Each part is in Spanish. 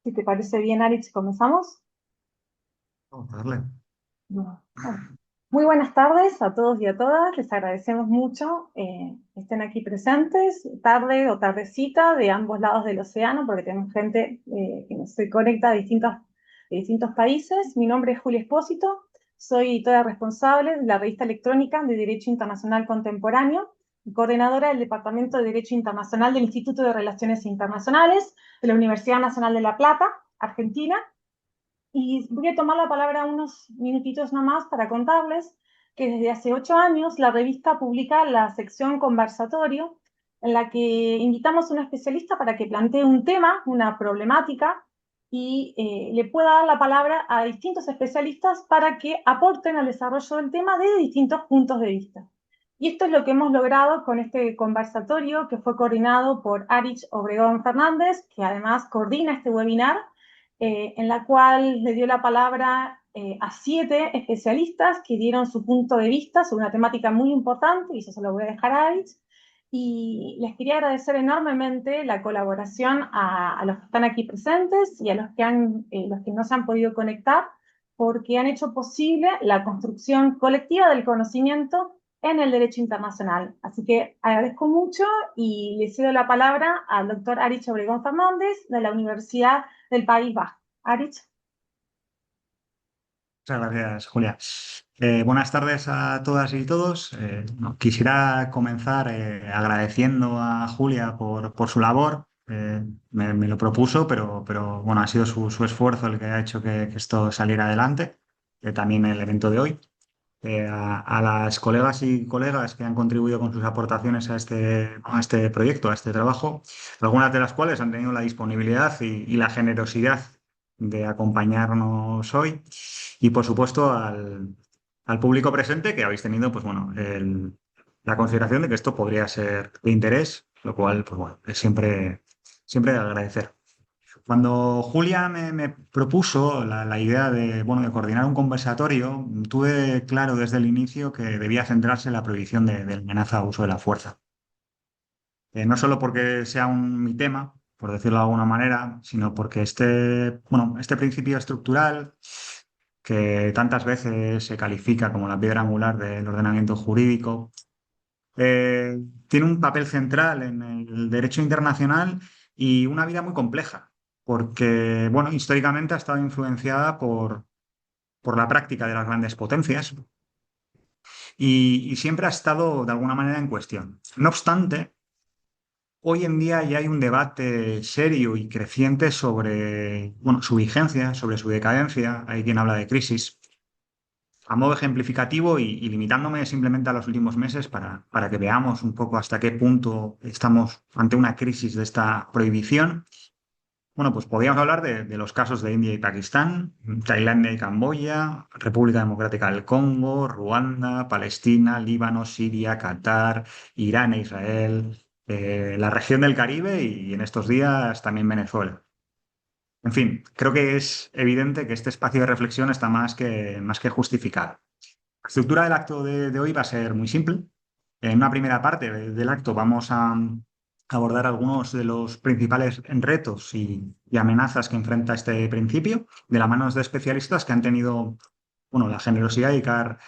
Si te parece bien, Alex, comenzamos. Vamos a darle. Bueno, muy buenas tardes a todos y a todas. Les agradecemos mucho que estén aquí presentes, tarde o tardecita, de ambos lados del océano, porque tenemos gente que nos se conecta de distintos países. Mi nombre es Julia Espósito, soy editora responsable de la revista electrónica de Derecho Internacional Contemporáneo y coordinadora del Departamento de Derecho Internacional del Instituto de Relaciones Internacionales de la Universidad Nacional de La Plata, Argentina. Y voy a tomar la palabra unos minutitos nomás para contarles que desde hace 8 años la revista publica la sección conversatorio en la que invitamos a un especialista para que plantee un tema, una problemática, y le pueda dar la palabra a distintos especialistas para que aporten al desarrollo del tema desde distintos puntos de vista. Y esto es lo que hemos logrado con este conversatorio que fue coordinado por Arich Obregón Fernández, que además coordina este webinar, en la cual le dio la palabra a 7 especialistas que dieron su punto de vista sobre una temática muy importante, y eso se lo voy a dejar a Alex. Y les quería agradecer enormemente la colaboración a los que están aquí presentes y a los que no se han podido conectar, porque han hecho posible la construcción colectiva del conocimiento en el derecho internacional. Así que agradezco mucho y le cedo la palabra al doctor Arich Obregón Fernández de la Universidad del País Vasco. Arich. Muchas gracias, Julia. Buenas tardes a todas y todos. Quisiera comenzar agradeciendo a Julia por su labor. Me lo propuso, pero bueno, ha sido su esfuerzo el que ha hecho que esto saliera adelante. También el evento de hoy. A las colegas y colegas que han contribuido con sus aportaciones a este proyecto, a este trabajo, algunas de las cuales han tenido la disponibilidad y la generosidad de acompañarnos hoy, y por supuesto al público presente que habéis tenido, pues bueno, la consideración de que esto podría ser de interés, lo cual, pues bueno, es siempre de agradecer. Cuando Julia me propuso la idea de, bueno, de coordinar un conversatorio, tuve claro desde el inicio que debía centrarse en la prohibición de la amenaza a uso de la fuerza. No solo porque sea mi tema, por decirlo de alguna manera, sino porque bueno, este principio estructural, que tantas veces se califica como la piedra angular del ordenamiento jurídico, eh, tiene un papel central en el derecho internacional y una vida muy compleja, porque, bueno, históricamente ha estado influenciada por la práctica de las grandes potencias y siempre ha estado de alguna manera en cuestión. No obstante, hoy en día ya hay un debate serio y creciente sobre, bueno, su vigencia, sobre su decadencia. Hay quien habla de crisis. A modo ejemplificativo y limitándome simplemente a los últimos meses para que veamos un poco hasta qué punto estamos ante una crisis de esta prohibición. Bueno, pues podríamos hablar de los casos de India y Pakistán, Tailandia y Camboya, República Democrática del Congo, Ruanda, Palestina, Líbano, Siria, Qatar, Irán e Israel, la región del Caribe y en estos días también Venezuela. En fin, creo que es evidente que este espacio de reflexión está más que justificado. La estructura del acto de hoy va a ser muy simple. En una primera parte del acto vamos a abordar algunos de los principales retos y amenazas que enfrenta este principio, de la mano de especialistas que han tenido, bueno, la generosidad de dedicar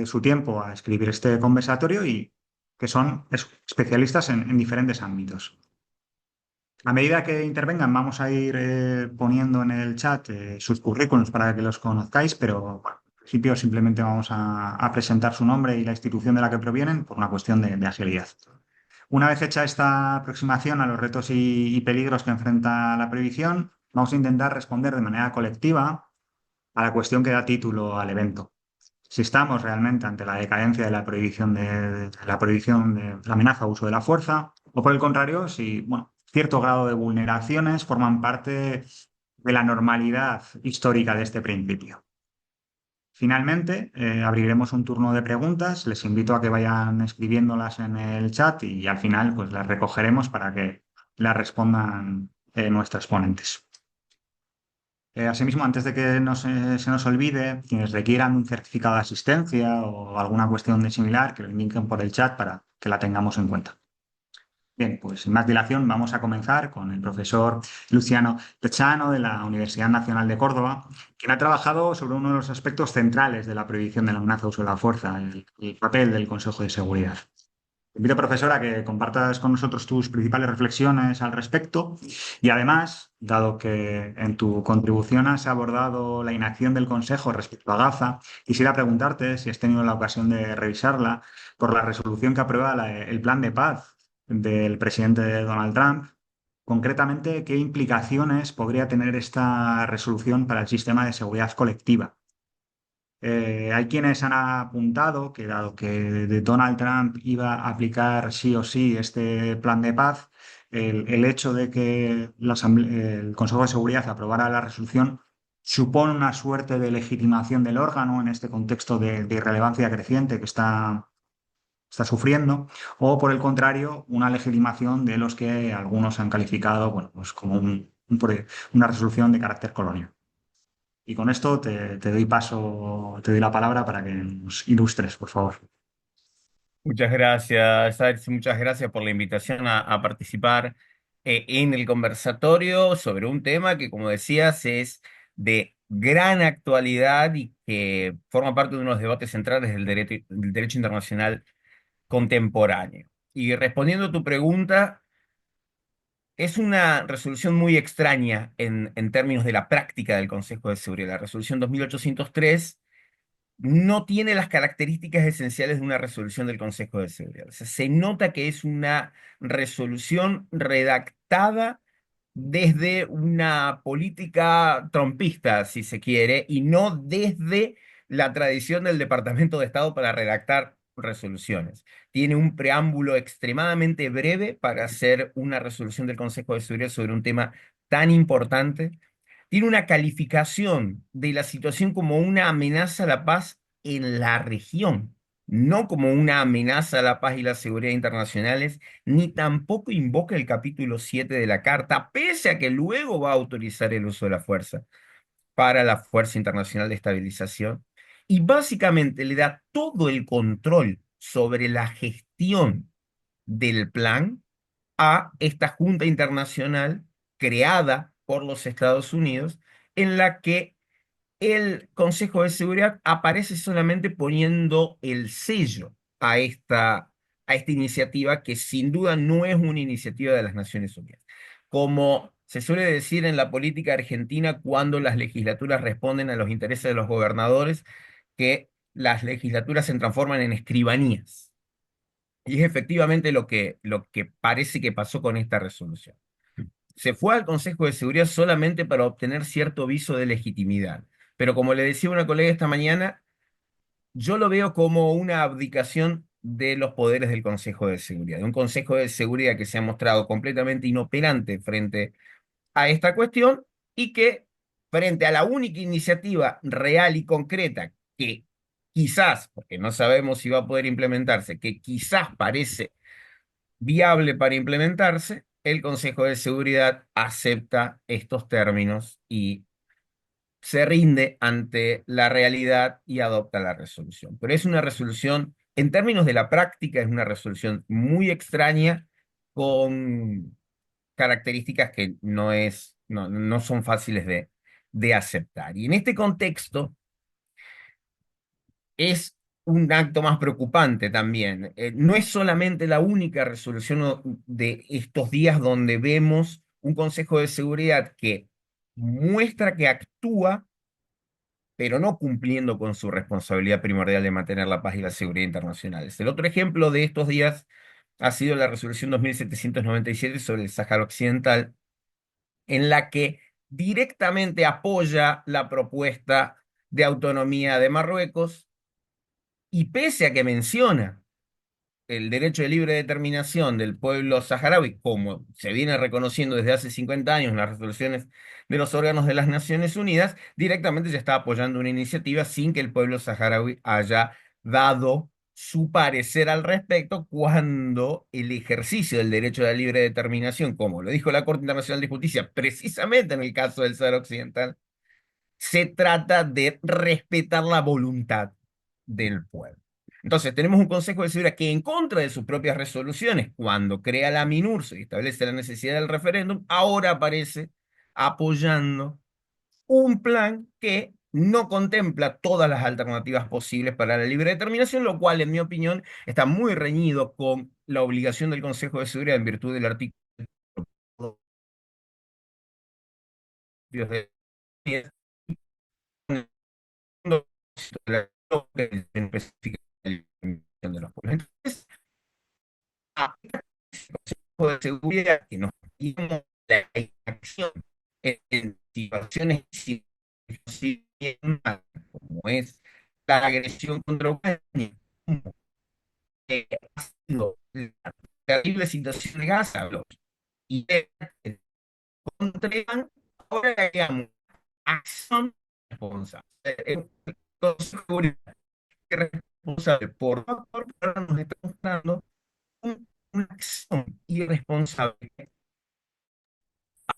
su tiempo a escribir este conversatorio y que son especialistas en diferentes ámbitos. A medida que intervengan, vamos a ir poniendo en el chat sus currículums para que los conozcáis, pero bueno, en principio simplemente vamos a presentar su nombre y la institución de la que provienen por una cuestión de agilidad. Una vez hecha esta aproximación a los retos y peligros que enfrenta la prohibición, vamos a intentar responder de manera colectiva a la cuestión que da título al evento. Si estamos realmente ante la decadencia de la prohibición de la amenaza o uso de la fuerza, o por el contrario, si, bueno, cierto grado de vulneraciones forman parte de la normalidad histórica de este principio. Finalmente, abriremos un turno de preguntas. Les invito a que vayan escribiéndolas en el chat y al final pues las recogeremos para que las respondan nuestras ponentes. Asimismo, antes de que se nos olvide, quienes requieran un certificado de asistencia o alguna cuestión de similar, que lo indiquen por el chat para que la tengamos en cuenta. Bien, pues sin más dilación vamos a comenzar con el profesor Luciano Techano de la Universidad Nacional de Córdoba, quien ha trabajado sobre uno de los aspectos centrales de la prohibición de la amenaza o uso de la fuerza, el papel del Consejo de Seguridad. Te invito, profesora, a que compartas con nosotros tus principales reflexiones al respecto y además, dado que en tu contribución has abordado la inacción del Consejo respecto a Gaza, quisiera preguntarte si has tenido la ocasión de revisarla por la resolución que aprueba el plan de paz del presidente Donald Trump. Concretamente, ¿qué implicaciones podría tener esta resolución para el sistema de seguridad colectiva? Hay quienes han apuntado que dado que de Donald Trump iba a aplicar sí o sí este plan de paz, el hecho de que el Consejo de Seguridad aprobara la resolución supone una suerte de legitimación del órgano en este contexto de irrelevancia creciente que está sufriendo, o por el contrario, una legitimación de los que algunos han calificado, bueno, pues como una resolución de carácter colonial. Y con esto te doy paso, te doy la palabra para que nos ilustres, por favor. Muchas gracias, Alex, muchas gracias por la invitación a participar en el conversatorio sobre un tema que, como decías, es de gran actualidad y que forma parte de unos debates centrales del derecho internacional contemporáneo. Y respondiendo a tu pregunta, es una resolución muy extraña en términos de la práctica del Consejo de Seguridad. La resolución 2803 no tiene las características esenciales de una resolución del Consejo de Seguridad. O sea, se nota que es una resolución redactada desde una política trumpista, si se quiere, y no desde la tradición del Departamento de Estado para redactar resoluciones. Tiene un preámbulo extremadamente breve para hacer una resolución del Consejo de Seguridad sobre un tema tan importante. Tiene una calificación de la situación como una amenaza a la paz en la región, no como una amenaza a la paz y la seguridad internacionales, ni tampoco invoca el capítulo 7 de la Carta, pese a que luego va a autorizar el uso de la fuerza para la Fuerza Internacional de Estabilización, y básicamente le da todo el control sobre la gestión del plan a esta Junta Internacional creada por los Estados Unidos, en la que el Consejo de Seguridad aparece solamente poniendo el sello a esta iniciativa que sin duda no es una iniciativa de las Naciones Unidas. Como se suele decir en la política argentina cuando las legislaturas responden a los intereses de los gobernadores, que las legislaturas se transforman en escribanías. Y es efectivamente lo que parece que pasó con esta resolución. Se fue al Consejo de Seguridad solamente para obtener cierto viso de legitimidad. Pero como le decía una colega esta mañana, yo lo veo como una abdicación de los poderes del Consejo de Seguridad. De un Consejo de Seguridad que se ha mostrado completamente inoperante frente a esta cuestión y que frente a la única iniciativa real y concreta que quizás, porque no sabemos si va a poder implementarse, que quizás parece viable para implementarse, el Consejo de Seguridad acepta estos términos y se rinde ante la realidad y adopta la resolución. Pero es una resolución, en términos de la práctica, es una resolución muy extraña con características que no son fáciles de aceptar. Y en este contexto, es un acto más preocupante también. No es solamente la única resolución de estos días donde vemos un Consejo de Seguridad que muestra que actúa, pero no cumpliendo con su responsabilidad primordial de mantener la paz y la seguridad internacionales. El otro ejemplo de estos días ha sido la resolución 2797 sobre el Sáhara Occidental, en la que directamente apoya la propuesta de autonomía de Marruecos y pese a que menciona el derecho de libre determinación del pueblo saharaui, como se viene reconociendo desde hace 50 años en las resoluciones de los órganos de las Naciones Unidas, directamente se está apoyando una iniciativa sin que el pueblo saharaui haya dado su parecer al respecto cuando el ejercicio del derecho de la libre determinación, como lo dijo la Corte Internacional de Justicia, precisamente en el caso del Sahara Occidental, se trata de respetar la voluntad del pueblo. Entonces, tenemos un Consejo de Seguridad que, en contra de sus propias resoluciones, cuando crea la MINURSO y establece la necesidad del referéndum, ahora aparece apoyando un plan que no contempla todas las alternativas posibles para la libre determinación, lo cual, en mi opinión, está muy reñido con la obligación del Consejo de Seguridad en virtud del artículo de de los pueblos. Entonces, de seguridad que nos dimos la inacción en situaciones como es la agresión contra Ucrania, como ha sido la terrible situación de Gaza, y contra Irán, ahora digamos, acción responsable. El Consejo de Seguridad es responsable por favor, ahora nos está mostrando una acción irresponsable.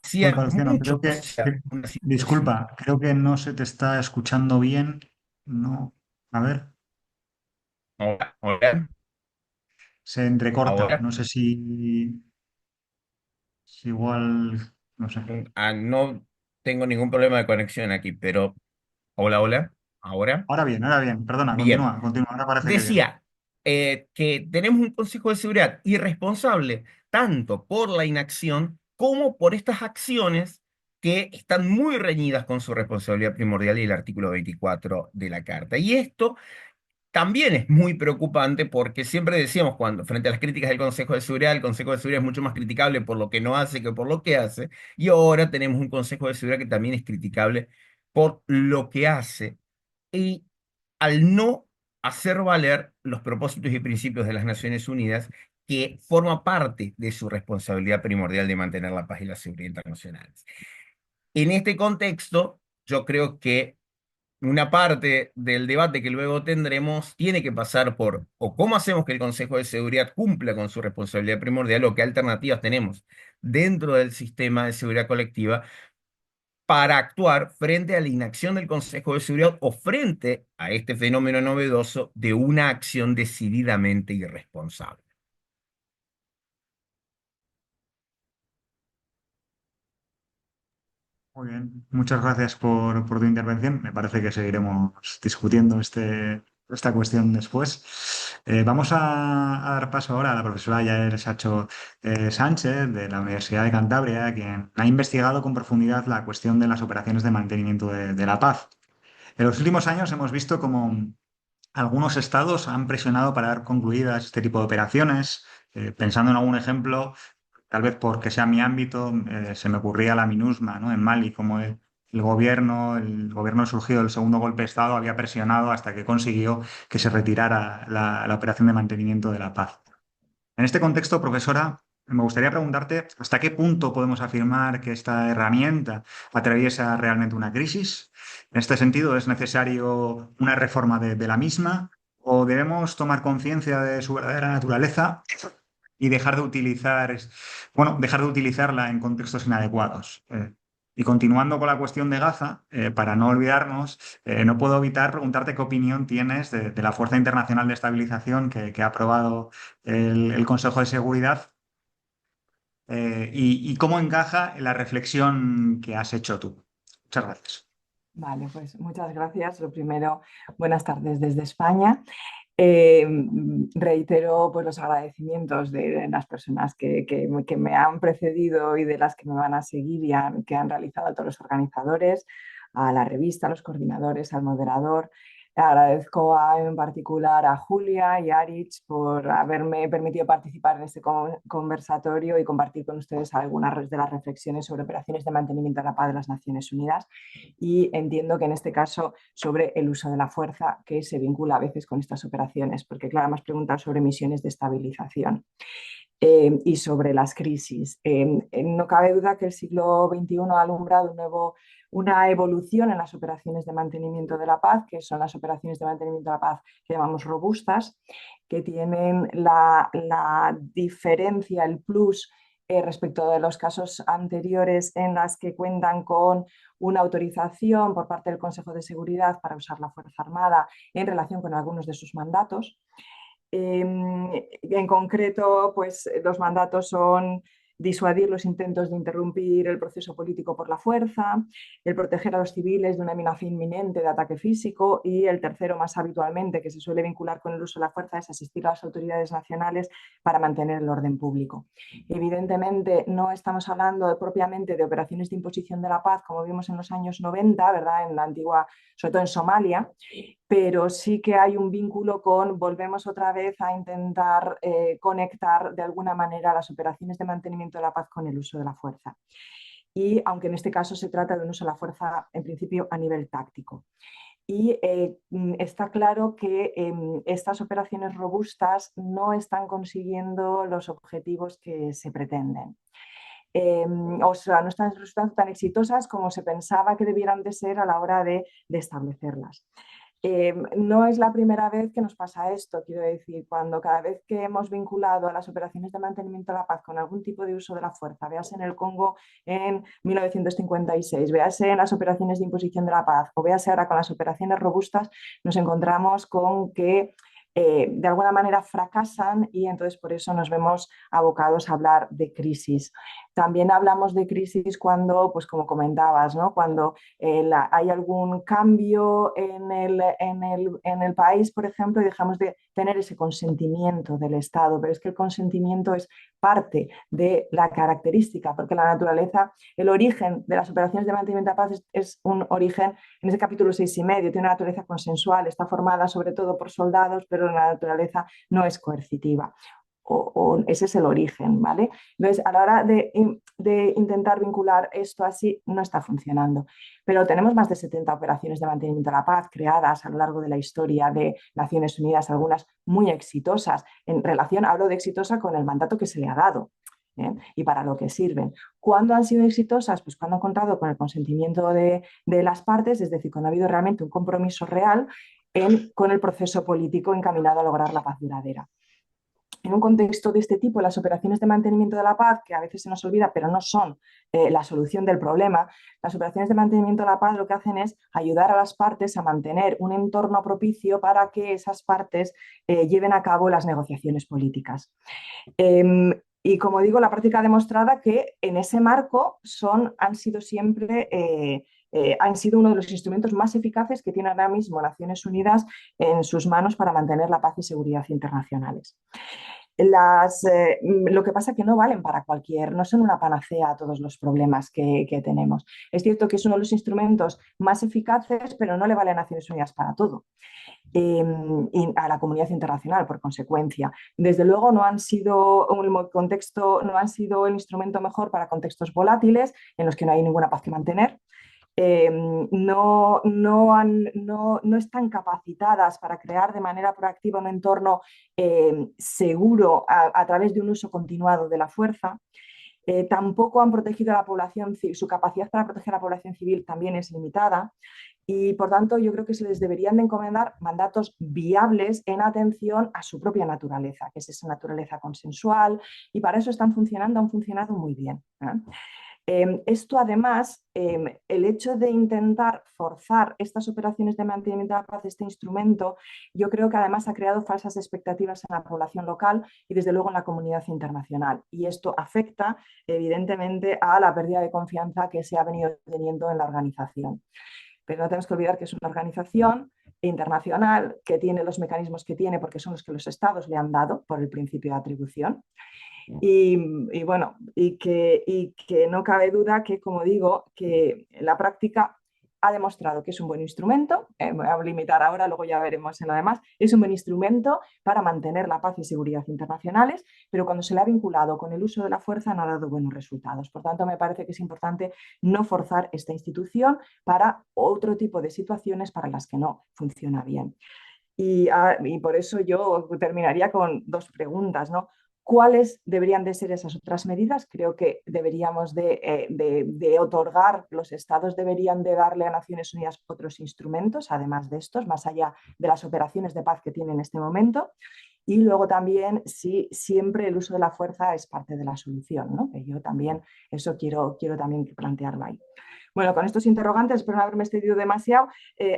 Hacía Disculpa, Luciano, mucho, o sea, una situación. disculpa, creo que no se te está escuchando bien. No, a ver, Ahora, ahora, se entrecorta. ahora, No sé si igual, no sé. no tengo ningún problema de conexión aquí, pero hola, hola, ahora. Ahora bien, perdona, Bien, continúa, ahora parece que bien. decía que tenemos un Consejo de Seguridad irresponsable tanto por la inacción como por estas acciones que están muy reñidas con su responsabilidad primordial y el artículo 24 de la Carta. Y esto también es muy preocupante porque siempre decíamos cuando, frente a las críticas del Consejo de Seguridad, el Consejo de Seguridad es mucho más criticable por lo que no hace que por lo que hace, y ahora tenemos un Consejo de Seguridad que también es criticable por lo que hace, y al no hacer valer los propósitos y principios de las Naciones Unidas, que forma parte de su responsabilidad primordial de mantener la paz y la seguridad internacionales. En este contexto, yo creo que una parte del debate que luego tendremos tiene que pasar por o cómo hacemos que el Consejo de Seguridad cumpla con su responsabilidad primordial o qué alternativas tenemos dentro del sistema de seguridad colectiva para actuar frente a la inacción del Consejo de Seguridad o frente a este fenómeno novedoso de una acción decididamente irresponsable. Muy bien, muchas gracias por tu intervención. Me parece que seguiremos discutiendo esta cuestión después. Vamos a dar paso ahora a la profesora Yael Sacho Sánchez de la Universidad de Cantabria, quien ha investigado con profundidad la cuestión de las operaciones de mantenimiento de la paz. En los últimos años hemos visto cómo algunos estados han presionado para dar concluidas este tipo de operaciones. Pensando en algún ejemplo, tal vez porque sea mi ámbito, se me ocurría la MINUSMA, ¿no? En Mali, como el gobierno surgido del segundo golpe de Estado había presionado hasta que consiguió que se retirara la operación de mantenimiento de la paz. En este contexto, profesora, me gustaría preguntarte hasta qué punto podemos afirmar que esta herramienta atraviesa realmente una crisis. En este sentido, ¿es necesario una reforma de la misma o debemos tomar conciencia de su verdadera naturaleza y dejar de utilizarla en contextos inadecuados? Y continuando con la cuestión de Gaza, para no olvidarnos, no puedo evitar preguntarte qué opinión tienes de la Fuerza Internacional de Estabilización que ha aprobado el Consejo de Seguridad, y cómo encaja en la reflexión que has hecho tú. Muchas gracias. Vale, pues muchas gracias. Lo primero, buenas tardes desde España. Reitero pues, los agradecimientos de las personas que me han precedido y de las que me van a seguir y que han realizado a todos los organizadores, a la revista, a los coordinadores, al moderador. Agradezco en particular a Julia y a Aritz por haberme permitido participar en este conversatorio y compartir con ustedes algunas de las reflexiones sobre operaciones de mantenimiento de la paz de las Naciones Unidas, y entiendo que en este caso sobre el uso de la fuerza que se vincula a veces con estas operaciones, porque claro, me has preguntado sobre misiones de estabilización y sobre las crisis. No cabe duda que el siglo XXI ha alumbrado una evolución en las operaciones de mantenimiento de la paz, que son las operaciones de mantenimiento de la paz que llamamos robustas, que tienen la diferencia, el plus respecto de los casos anteriores en las que cuentan con una autorización por parte del Consejo de Seguridad para usar la Fuerza Armada en relación con algunos de sus mandatos. En concreto, pues los mandatos son disuadir los intentos de interrumpir el proceso político por la fuerza, el proteger a los civiles de una amenaza inminente de ataque físico y el tercero, más habitualmente, que se suele vincular con el uso de la fuerza, es asistir a las autoridades nacionales para mantener el orden público. Evidentemente, no estamos hablando propiamente de operaciones de imposición de la paz, como vimos en los años 90, ¿verdad? En la antigua, sobre todo en Somalia, pero sí que hay un vínculo con, volvemos otra vez a intentar conectar de alguna manera las operaciones de mantenimiento de la paz con el uso de la fuerza. Y aunque en este caso se trata de un uso de la fuerza en principio a nivel táctico. Y está claro que estas operaciones robustas no están consiguiendo los objetivos que se pretenden. O sea, no están resultando tan exitosas como se pensaba que debieran de ser a la hora de establecerlas. No es la primera vez que nos pasa esto, quiero decir, cuando cada vez que hemos vinculado a las operaciones de mantenimiento de la paz con algún tipo de uso de la fuerza, véase en el Congo en 1956, véase en las operaciones de imposición de la paz o véase ahora con las operaciones robustas, nos encontramos con que de alguna manera fracasan y entonces por eso nos vemos abocados a hablar de crisis. También hablamos de crisis cuando, pues como comentabas, ¿no? Cuando hay algún cambio en el país, por ejemplo, y dejamos de tener ese consentimiento del Estado, pero es que el consentimiento es parte de la característica, porque la naturaleza, el origen de las operaciones de mantenimiento de paz es un origen, en ese capítulo 6,5, tiene una naturaleza consensual, está formada sobre todo por soldados, pero la naturaleza no es coercitiva. O ese es el origen, ¿vale? Entonces, a la hora de intentar vincular esto así, no está funcionando. Pero tenemos más de 70 operaciones de mantenimiento de la paz creadas a lo largo de la historia de Naciones Unidas, algunas muy exitosas. En relación, hablo de exitosa con el mandato que se le ha dado. Y para lo que sirven. ¿Cuándo han sido exitosas? Pues cuando han contado con el consentimiento de las partes, es decir, cuando ha habido realmente un compromiso real con el proceso político encaminado a lograr la paz duradera. En un contexto de este tipo, las operaciones de mantenimiento de la paz, que a veces se nos olvida, pero no son la solución del problema, las operaciones de mantenimiento de la paz lo que hacen es ayudar a las partes a mantener un entorno propicio para que esas partes lleven a cabo las negociaciones políticas. Y como digo, la práctica ha demostrado que en ese marco han sido siempre han sido uno de los instrumentos más eficaces que tiene ahora mismo Naciones Unidas en sus manos para mantener la paz y seguridad internacionales. Lo que pasa es que no valen para no son una panacea a todos los problemas que tenemos. Es cierto que es uno de los instrumentos más eficaces, pero no le vale a Naciones Unidas para todo. Y a la comunidad internacional, por consecuencia. Desde luego no han sido el instrumento mejor para contextos volátiles en los que no hay ninguna paz que mantener. No están capacitadas para crear de manera proactiva un entorno seguro a través de un uso continuado de la fuerza. Tampoco han protegido a la población, su capacidad para proteger a la población civil también es limitada y por tanto yo creo que se les deberían de encomendar mandatos viables en atención a su propia naturaleza, que es esa naturaleza consensual y para eso han funcionado muy bien. Esto además, el hecho de intentar forzar estas operaciones de mantenimiento de la paz, este instrumento, yo creo que además ha creado falsas expectativas en la población local y desde luego en la comunidad internacional. Y esto afecta evidentemente a la pérdida de confianza que se ha venido teniendo en la organización. Pero no tenemos que olvidar que es una organización internacional que tiene los mecanismos que tiene porque son los que los estados le han dado por el principio de atribución. Y bueno, y que no cabe duda que, como digo, que la práctica ha demostrado que es un buen instrumento, me voy a limitar ahora, luego ya veremos en lo demás, es un buen instrumento para mantener la paz y seguridad internacionales, pero cuando se le ha vinculado con el uso de la fuerza no ha dado buenos resultados. Por tanto, me parece que es importante no forzar esta institución para otro tipo de situaciones para las que no funciona bien. Y por eso yo terminaría con dos preguntas, ¿no? ¿Cuáles deberían de ser esas otras medidas? Creo que deberíamos de otorgar, los estados deberían de darle a Naciones Unidas otros instrumentos, además de estos, más allá de las operaciones de paz que tienen en este momento. Y luego también si siempre el uso de la fuerza es parte de la solución, ¿no? Que yo también eso quiero también plantearlo ahí. Bueno, con estos interrogantes, espero no haberme extendido demasiado.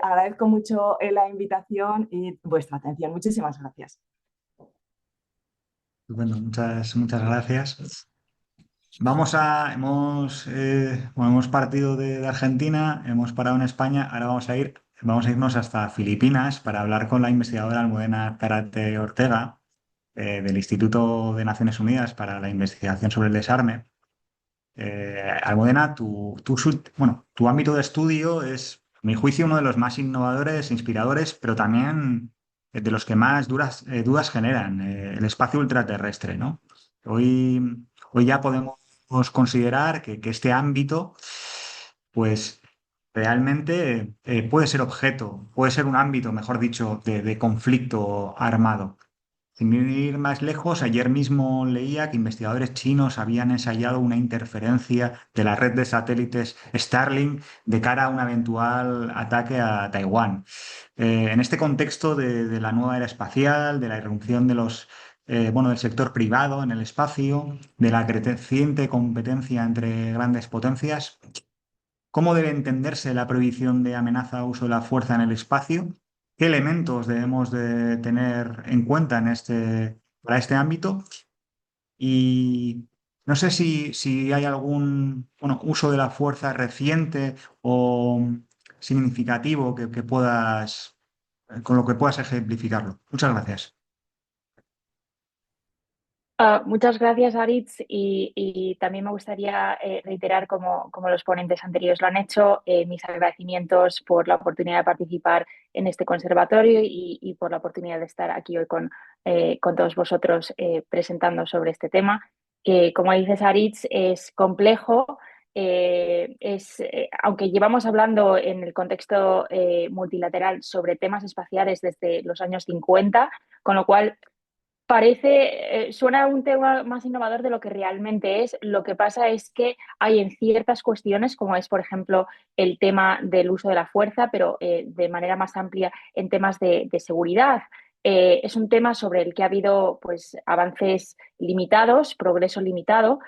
Agradezco mucho la invitación y vuestra atención. Muchísimas gracias. Bueno, muchas gracias. Hemos partido de Argentina, hemos parado en España, ahora vamos a irnos hasta Filipinas para hablar con la investigadora Almudena Zarate Ortega, del Instituto de Naciones Unidas para la Investigación sobre el Desarme. Almudena, tu ámbito de estudio es, a mi juicio, uno de los más innovadores, inspiradores, pero también de los que más dudas generan, el espacio ultraterrestre, ¿no? Hoy ya podemos considerar que este ámbito, pues realmente puede ser un ámbito, mejor dicho, de conflicto armado. Sin ir más lejos, ayer mismo leía que investigadores chinos habían ensayado una interferencia de la red de satélites Starlink de cara a un eventual ataque a Taiwán. En este contexto de la nueva era espacial, de la irrupción del sector privado en el espacio, de la creciente competencia entre grandes potencias, ¿cómo debe entenderse la prohibición de amenaza o uso de la fuerza en el espacio? ¿Qué elementos debemos de tener en cuenta para este ámbito? Y no sé si hay algún uso de la fuerza reciente o significativo con lo que puedas ejemplificarlo. Muchas gracias. Muchas gracias, Aritz, y también me gustaría reiterar, como los ponentes anteriores lo han hecho, mis agradecimientos por la oportunidad de participar en este conservatorio y por la oportunidad de estar aquí hoy con todos vosotros presentando sobre este tema, que, como dices, Aritz, es complejo. Aunque llevamos hablando en el contexto multilateral sobre temas espaciales desde los años 50, con lo cual suena un tema más innovador de lo que realmente es. Lo que pasa es que hay en ciertas cuestiones, como es, por ejemplo, el tema del uso de la fuerza, pero de manera más amplia en temas de seguridad. Es un tema sobre el que ha habido pues, avances limitados, progreso limitado,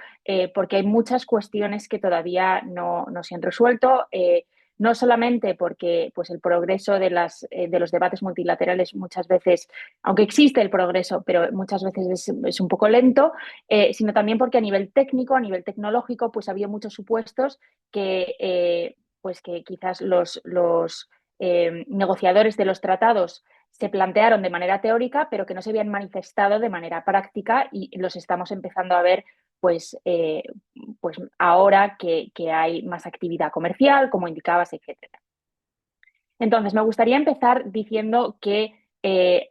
porque hay muchas cuestiones que todavía no se han resuelto. No solamente porque pues, el progreso de los debates multilaterales muchas veces, aunque existe el progreso, pero muchas veces es un poco lento, sino también porque a nivel técnico, a nivel tecnológico, pues ha habido muchos supuestos pues que quizás los negociadores de los tratados se plantearon de manera teórica, pero que no se habían manifestado de manera práctica y los estamos empezando a ver pues ahora que hay más actividad comercial, como indicabas, etcétera. Entonces, me gustaría empezar diciendo que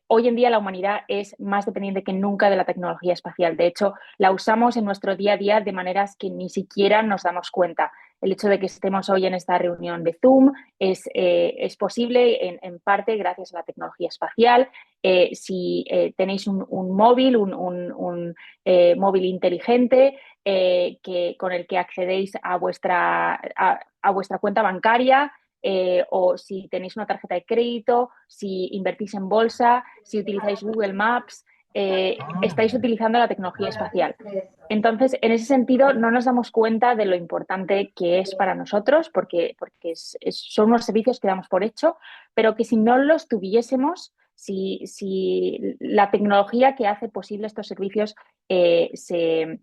hoy en día la humanidad es más dependiente que nunca de la tecnología espacial. De hecho, la usamos en nuestro día a día de maneras que ni siquiera nos damos cuenta. El hecho de que estemos hoy en esta reunión de Zoom es posible en parte gracias a la tecnología espacial. Si tenéis un móvil, un móvil inteligente con el que accedéis a vuestra cuenta bancaria, o si tenéis una tarjeta de crédito, si invertís en bolsa, si utilizáis Google Maps, estáis utilizando la tecnología espacial. Entonces, en ese sentido, no nos damos cuenta de lo importante que es para nosotros, porque son unos servicios que damos por hecho, pero que si no los tuviésemos, si la tecnología que hace posible estos servicios se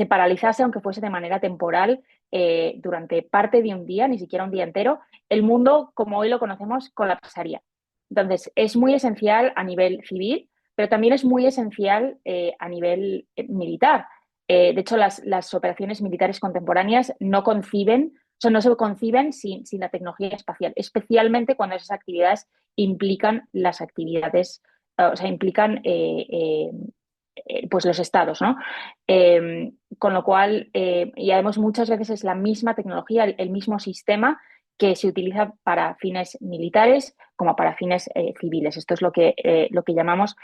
paralizase, aunque fuese de manera temporal, durante parte de un día, ni siquiera un día entero, el mundo como hoy lo conocemos colapsaría. Entonces, es muy esencial a nivel civil, pero también es muy esencial a nivel militar. De hecho, las operaciones militares contemporáneas no se conciben sin la tecnología espacial, especialmente cuando esas actividades implican las actividades, o sea, implican pues los estados, ¿no? Con lo cual, y además muchas veces es la misma tecnología, el mismo sistema que se utiliza para fines militares como para fines civiles. Esto es lo que llamamos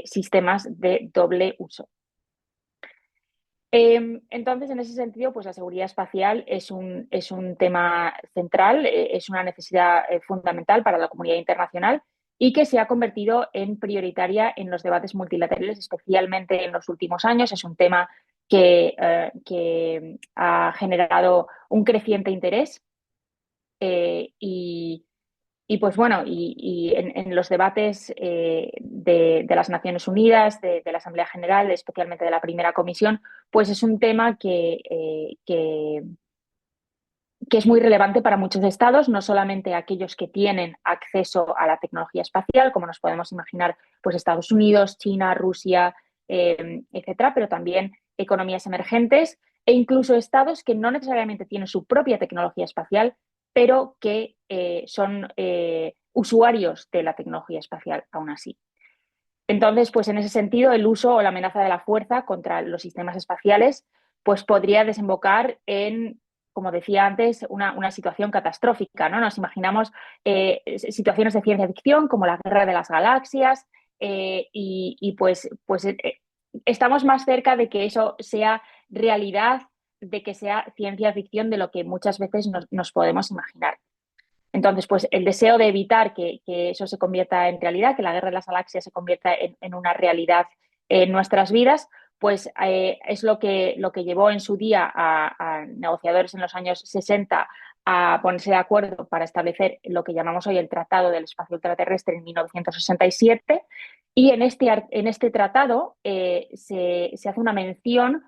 sistemas de doble uso. Entonces, en ese sentido, pues la seguridad espacial es un tema central, es una necesidad fundamental para la comunidad internacional y que se ha convertido en prioritaria en los debates multilaterales, especialmente en los últimos años. Es un tema que ha generado un creciente interés y pues bueno, y en los debates de las Naciones Unidas, de la Asamblea General, especialmente de la primera comisión, pues es un tema que es muy relevante para muchos estados, no solamente aquellos que tienen acceso a la tecnología espacial, como nos podemos imaginar, pues Estados Unidos, China, Rusia, etcétera, pero también economías emergentes e incluso estados que no necesariamente tienen su propia tecnología espacial, pero que son usuarios de la tecnología espacial aún así. Entonces, pues en ese sentido, el uso o la amenaza de la fuerza contra los sistemas espaciales pues podría desembocar en, como decía antes, una situación catastrófica, ¿no? Nos imaginamos situaciones de ciencia ficción como la guerra de las galaxias estamos más cerca de que eso sea realidad, de que sea ciencia ficción de lo que muchas veces nos podemos imaginar. Entonces, pues el deseo de evitar que eso se convierta en realidad, que la guerra de las galaxias se convierta en una realidad en nuestras vidas, pues es lo que llevó en su día a negociadores en los años 60 a ponerse de acuerdo para establecer lo que llamamos hoy el Tratado del Espacio Ultraterrestre en 1967. Y en este tratado se hace una mención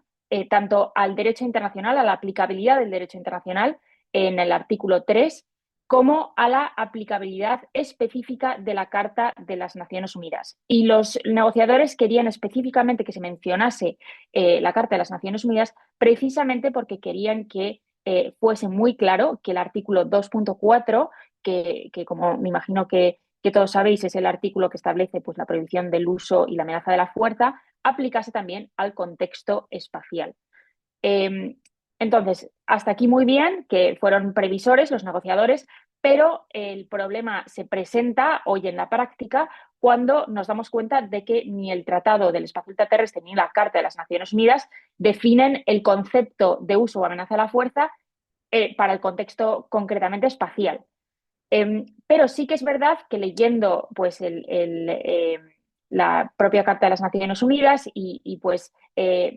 tanto al derecho internacional, a la aplicabilidad del derecho internacional en el artículo 3, como a la aplicabilidad específica de la Carta de las Naciones Unidas. Y los negociadores querían específicamente que se mencionase la Carta de las Naciones Unidas precisamente porque querían que fuese muy claro que el artículo 2.4, que como me imagino que todos sabéis es el artículo que establece pues, la prohibición del uso y la amenaza de la fuerza, aplicase también al contexto espacial. Entonces, hasta aquí muy bien, que fueron previsores los negociadores, pero el problema se presenta hoy en la práctica cuando nos damos cuenta de que ni el Tratado del Espacio Ultraterrestre ni la Carta de las Naciones Unidas definen el concepto de uso o amenaza de la fuerza para el contexto concretamente espacial. Pero sí que es verdad que leyendo pues, la propia Carta de las Naciones Unidas y pues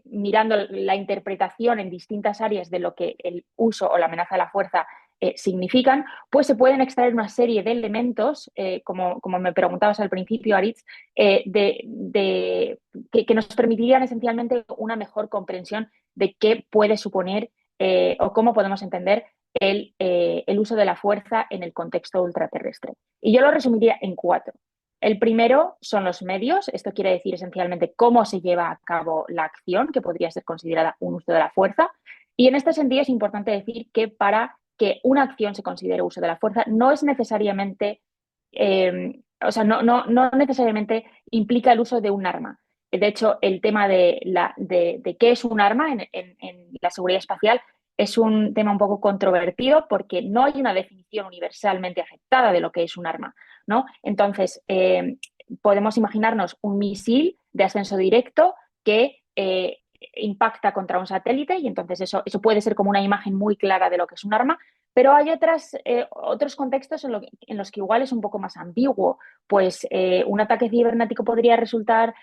mirando la interpretación en distintas áreas de lo que el uso o la amenaza de la fuerza significan, pues se pueden extraer una serie de elementos, como me preguntabas al principio, Aritz, que nos permitirían esencialmente una mejor comprensión de qué puede suponer o cómo podemos entender el uso de la fuerza en el contexto ultraterrestre. Y yo lo resumiría en 4. El primero son los medios, esto quiere decir esencialmente cómo se lleva a cabo la acción, que podría ser considerada un uso de la fuerza. Y en este sentido es importante decir que para que una acción se considere uso de la fuerza no es necesariamente, no necesariamente implica el uso de un arma. De hecho, el tema de qué es un arma en la seguridad espacial es un tema un poco controvertido porque no hay una definición universalmente aceptada de lo que es un arma, ¿no? Entonces, podemos imaginarnos un misil de ascenso directo que impacta contra un satélite y entonces eso puede ser como una imagen muy clara de lo que es un arma, pero hay otros contextos en los que igual es un poco más ambiguo, pues un ataque cibernético podría resultar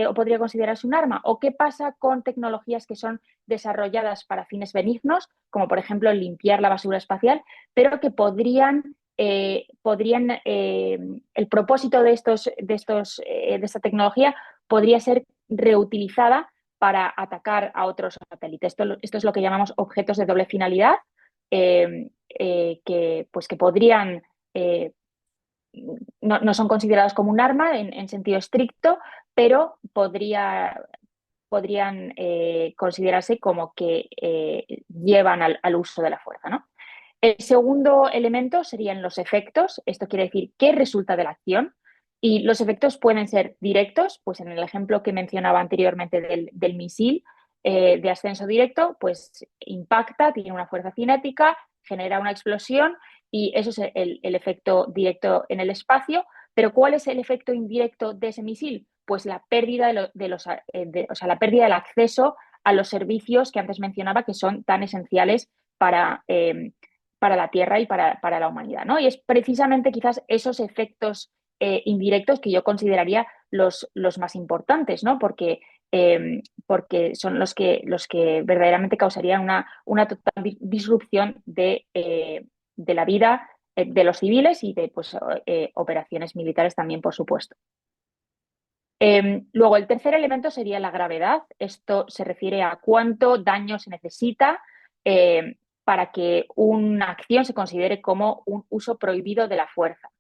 o podría considerarse un arma, o qué pasa con tecnologías que son desarrolladas para fines benignos, como por ejemplo limpiar la basura espacial, pero que el propósito de esta tecnología podría ser reutilizada para atacar a otros satélites. Esto es lo que llamamos objetos de doble finalidad, que podrían, no son considerados como un arma en sentido estricto, pero podrían considerarse como que llevan al uso de la fuerza, ¿no? El segundo elemento serían los efectos. Esto quiere decir qué resulta de la acción. Y los efectos pueden ser directos, pues en el ejemplo que mencionaba anteriormente del misil de ascenso directo, pues impacta, tiene una fuerza cinética, genera una explosión y eso es el efecto directo en el espacio. Pero ¿cuál es el efecto indirecto de ese misil? Pues la pérdida la pérdida del acceso a los servicios que antes mencionaba que son tan esenciales para la Tierra y para la humanidad, ¿no? Y es precisamente quizás esos efectos indirectos que yo consideraría los más importantes, ¿no? Porque son los que verdaderamente causarían una total disrupción de la vida de los civiles y de pues, operaciones militares también, por supuesto. Luego, el tercer elemento sería la gravedad. Esto se refiere a cuánto daño se necesita para que una acción se considere como un uso prohibido de la fuerza.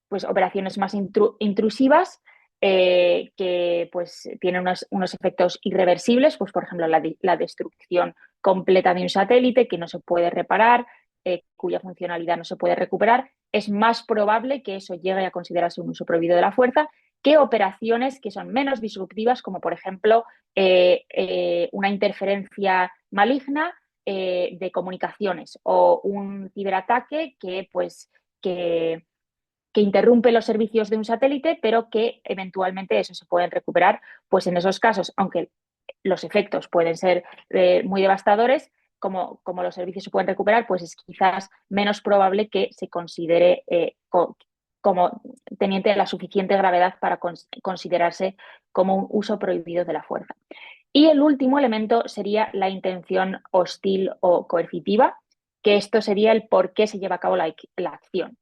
Pues operaciones más intrusivas que pues tienen unos efectos irreversibles, pues por ejemplo la destrucción completa de un satélite que no se puede reparar, cuya funcionalidad no se puede recuperar. Es más probable que eso llegue a considerarse un uso prohibido de la fuerza que operaciones que son menos disruptivas, como por ejemplo una interferencia maligna de comunicaciones o un ciberataque que interrumpe los servicios de un satélite, pero que eventualmente eso se pueden recuperar. Pues en esos casos, aunque los efectos pueden ser muy devastadores, como los servicios se pueden recuperar, pues es quizás menos probable que se considere como teniente de la suficiente gravedad para considerarse como un uso prohibido de la fuerza. Y el último elemento sería la intención hostil o coercitiva, que esto sería el por qué se lleva a cabo la acción.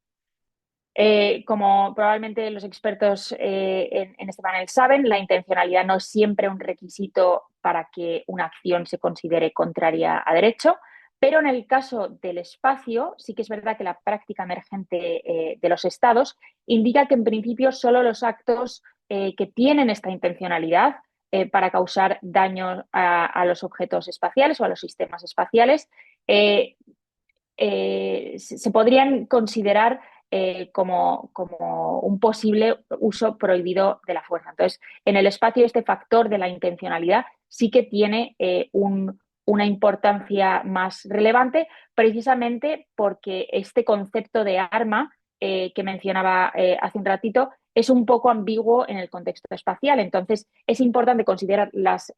Como probablemente los expertos en este panel saben, la intencionalidad no es siempre un requisito para que una acción se considere contraria a derecho, pero en el caso del espacio sí que es verdad que la práctica emergente de los estados indica que en principio solo los actos que tienen esta intencionalidad para causar daño a los objetos espaciales o a los sistemas espaciales se podrían considerar como un posible uso prohibido de la fuerza. Entonces, en el espacio este factor de la intencionalidad sí que tiene una importancia más relevante, precisamente porque este concepto de arma que mencionaba hace un ratito es un poco ambiguo en el contexto espacial. Entonces, es importante considerar las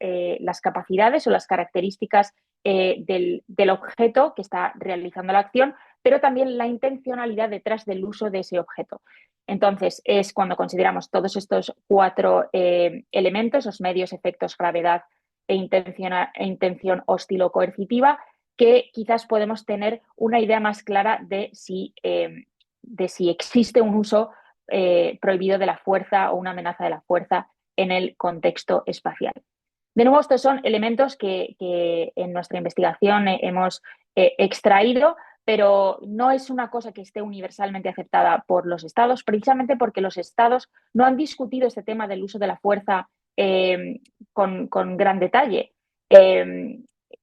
capacidades o las características del objeto que está realizando la acción, pero también la intencionalidad detrás del uso de ese objeto. Entonces, es cuando consideramos todos estos cuatro elementos, los medios, efectos, gravedad e intención hostil o coercitiva, que quizás podemos tener una idea más clara de si existe un uso prohibido de la fuerza o una amenaza de la fuerza en el contexto espacial. De nuevo, estos son elementos que en nuestra investigación hemos extraído, pero no es una cosa que esté universalmente aceptada por los estados, precisamente porque los estados no han discutido este tema del uso de la fuerza con gran detalle.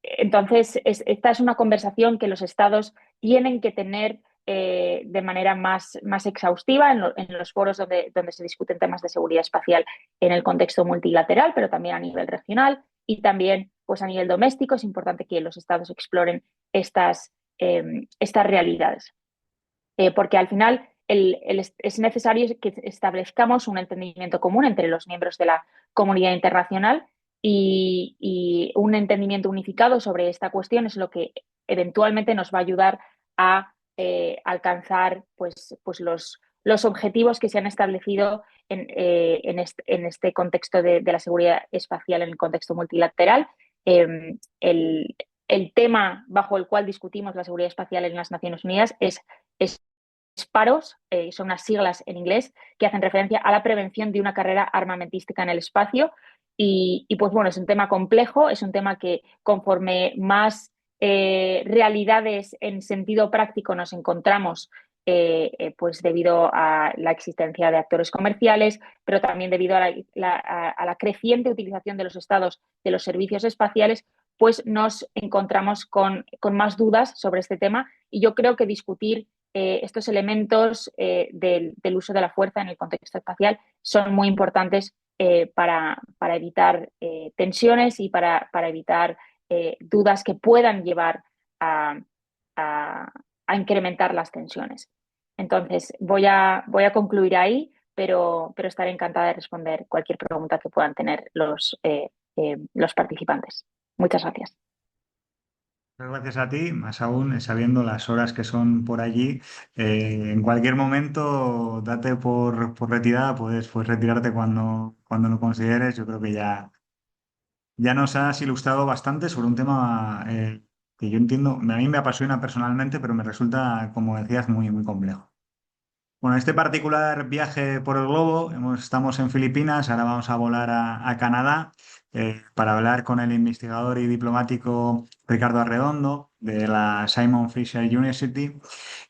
Entonces, esta es una conversación que los estados tienen que tener de manera más exhaustiva en los foros donde se discuten temas de seguridad espacial en el contexto multilateral, pero también a nivel regional y también pues, a nivel doméstico. Es importante que los estados exploren estas realidades, porque al final es necesario que establezcamos un entendimiento común entre los miembros de la comunidad internacional y un entendimiento unificado sobre esta cuestión es lo que eventualmente nos va a ayudar a alcanzar pues los objetivos que se han establecido en este contexto de la seguridad espacial en el contexto multilateral. El tema bajo el cual discutimos la seguridad espacial en las Naciones Unidas es SPAROS, son unas siglas en inglés que hacen referencia a la prevención de una carrera armamentística en el espacio. Y pues bueno, es un tema complejo, es un tema que conforme más realidades en sentido práctico nos encontramos, pues debido a la existencia de actores comerciales, pero también debido a la creciente utilización de los estados de los servicios espaciales, pues nos encontramos con más dudas sobre este tema y yo creo que discutir estos elementos del uso de la fuerza en el contexto espacial son muy importantes para evitar tensiones y para evitar dudas que puedan llevar a incrementar las tensiones. Entonces, voy a concluir ahí, pero estaré encantada de responder cualquier pregunta que puedan tener los participantes. Muchas gracias. Gracias a ti, más aún sabiendo las horas que son por allí. En cualquier momento, date por retirada, puedes retirarte cuando lo consideres. Yo creo que ya nos has ilustrado bastante sobre un tema que yo entiendo, a mí me apasiona personalmente, pero me resulta, como decías, muy complejo. Bueno, este particular viaje por el globo, estamos en Filipinas, ahora vamos a volar a Canadá para hablar con el investigador y diplomático Ricardo Arredondo de la Simon Fraser University,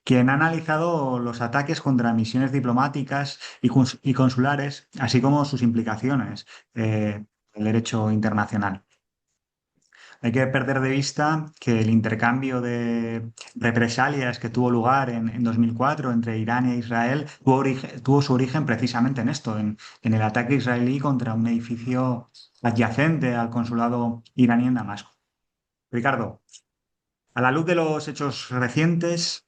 quien ha analizado los ataques contra misiones diplomáticas y consulares, así como sus implicaciones en el derecho internacional. Hay que perder de vista que el intercambio de represalias que tuvo lugar en 2004 entre Irán e Israel tuvo su origen precisamente en esto, en el ataque israelí contra un edificio adyacente al consulado iraní en Damasco. Ricardo, a la luz de los hechos recientes,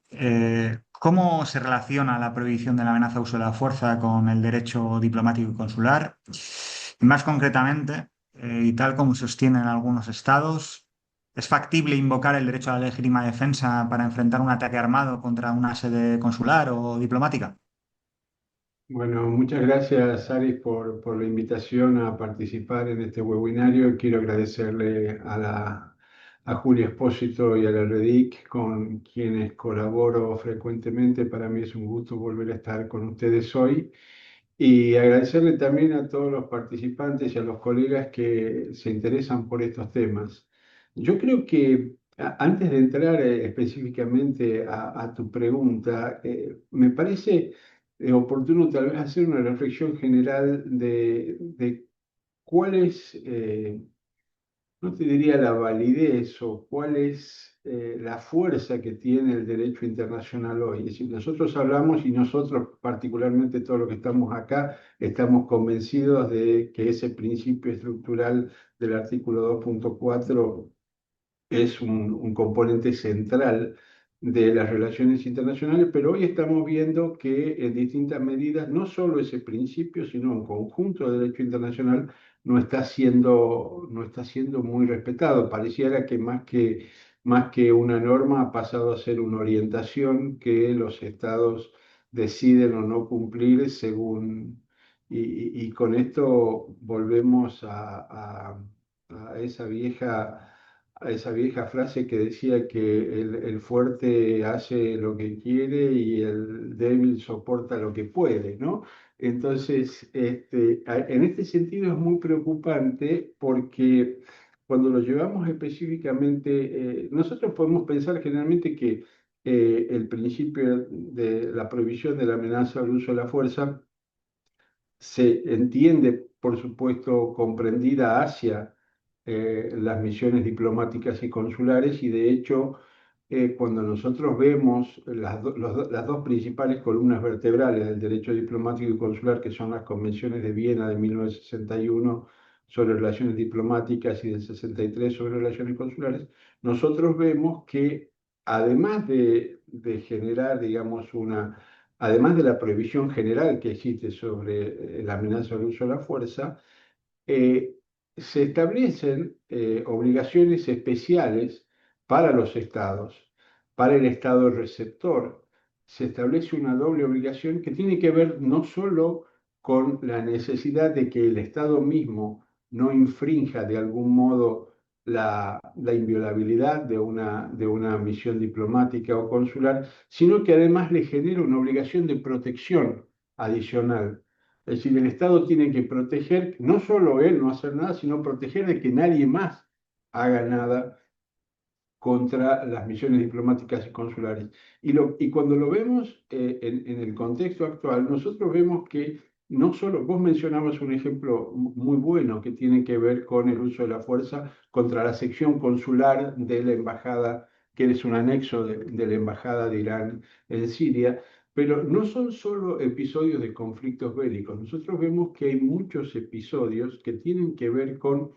¿cómo se relaciona la prohibición de la amenaza de uso de la fuerza con el derecho diplomático y consular? Y más concretamente, y tal como sostienen algunos estados, ¿es factible invocar el derecho a la legítima defensa para enfrentar un ataque armado contra una sede consular o diplomática? Bueno, muchas gracias, Aris, por la invitación a participar en este webinario. Quiero agradecerle a Julia Espósito y a la REDIC, con quienes colaboro frecuentemente. Para mí es un gusto volver a estar con ustedes hoy. Y agradecerle también a todos los participantes y a los colegas que se interesan por estos temas. Yo creo que antes de entrar específicamente a tu pregunta, me parece oportuno tal vez hacer una reflexión general de cuál es, no te diría la validez o cuál es la fuerza que tiene el derecho internacional hoy. Es decir, nosotros hablamos y nosotros, particularmente todos los que estamos acá, estamos convencidos de que ese principio estructural del artículo 2.4 es un componente central de las relaciones internacionales, pero hoy estamos viendo que en distintas medidas no solo ese principio, sino un conjunto de derecho internacional no está siendo muy respetado. Pareciera que más que una norma ha pasado a ser una orientación que los estados deciden o no cumplir según... Y con esto volvemos a esa vieja frase que decía que el fuerte hace lo que quiere y el débil soporta lo que puede, ¿no? Entonces, en este sentido es muy preocupante porque cuando lo llevamos específicamente, nosotros podemos pensar generalmente que el principio de la prohibición de la amenaza al uso de la fuerza se entiende, por supuesto, comprendida hacia las misiones diplomáticas y consulares y de hecho, cuando nosotros vemos las dos principales columnas vertebrales del derecho diplomático y consular, que son las convenciones de Viena de 1961 sobre relaciones diplomáticas y del 63 sobre relaciones consulares, nosotros vemos que además de generar, digamos, además de la prohibición general que existe sobre la amenaza al uso de la fuerza, eh, se establecen obligaciones especiales para los estados, para el estado receptor. Se establece una doble obligación que tiene que ver no solo con la necesidad de que el estado mismo no infrinja de algún modo la inviolabilidad de una misión diplomática o consular, sino que además le genera una obligación de protección adicional. Es decir, el Estado tiene que proteger, no solo él no hacer nada, sino proteger de que nadie más haga nada contra las misiones diplomáticas y consulares. Y cuando lo vemos en el contexto actual, nosotros vemos que no solo, vos mencionabas un ejemplo muy bueno que tiene que ver con el uso de la fuerza contra la sección consular de la embajada, que es un anexo de la embajada de Irán en Siria, pero no son solo episodios de conflictos bélicos. Nosotros vemos que hay muchos episodios que tienen que ver con,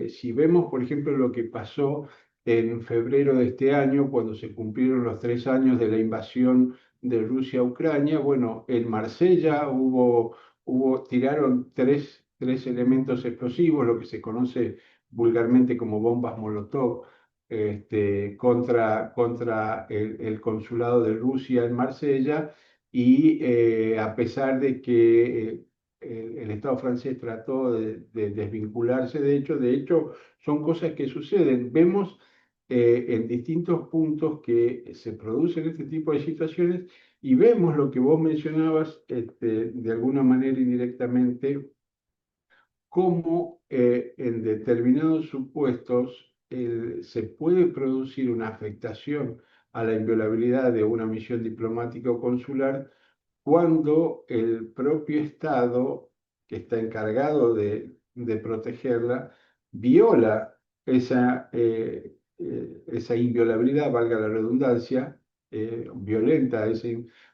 si vemos, por ejemplo, lo que pasó en febrero de este año, cuando se cumplieron los 3 años de la invasión de Rusia a Ucrania. Bueno, en Marsella tiraron tres elementos explosivos, lo que se conoce vulgarmente como bombas Molotov, contra el consulado de Rusia en Marsella y a pesar de que el Estado francés trató de desvincularse, de hecho son cosas que suceden. Vemos en distintos puntos que se producen este tipo de situaciones y vemos lo que vos mencionabas de alguna manera indirectamente cómo en determinados supuestos se puede producir una afectación a la inviolabilidad de una misión diplomática o consular cuando el propio Estado que está encargado de protegerla viola esa inviolabilidad, valga la redundancia, violenta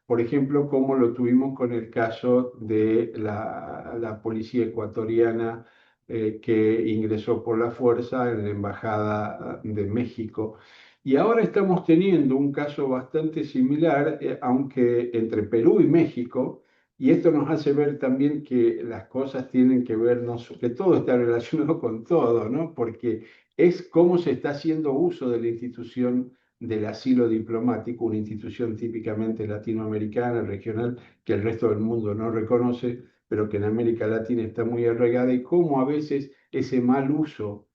por ejemplo, como lo tuvimos con el caso de la policía ecuatoriana que ingresó por la fuerza en la Embajada de México. Y ahora estamos teniendo un caso bastante similar, aunque entre Perú y México, y esto nos hace ver también que las cosas tienen que ver, que todo está relacionado con todo, ¿no? Porque es cómo se está haciendo uso de la institución del asilo diplomático, una institución típicamente latinoamericana, regional, que el resto del mundo no reconoce, pero que en América Latina está muy arraigada, y cómo a veces ese mal uso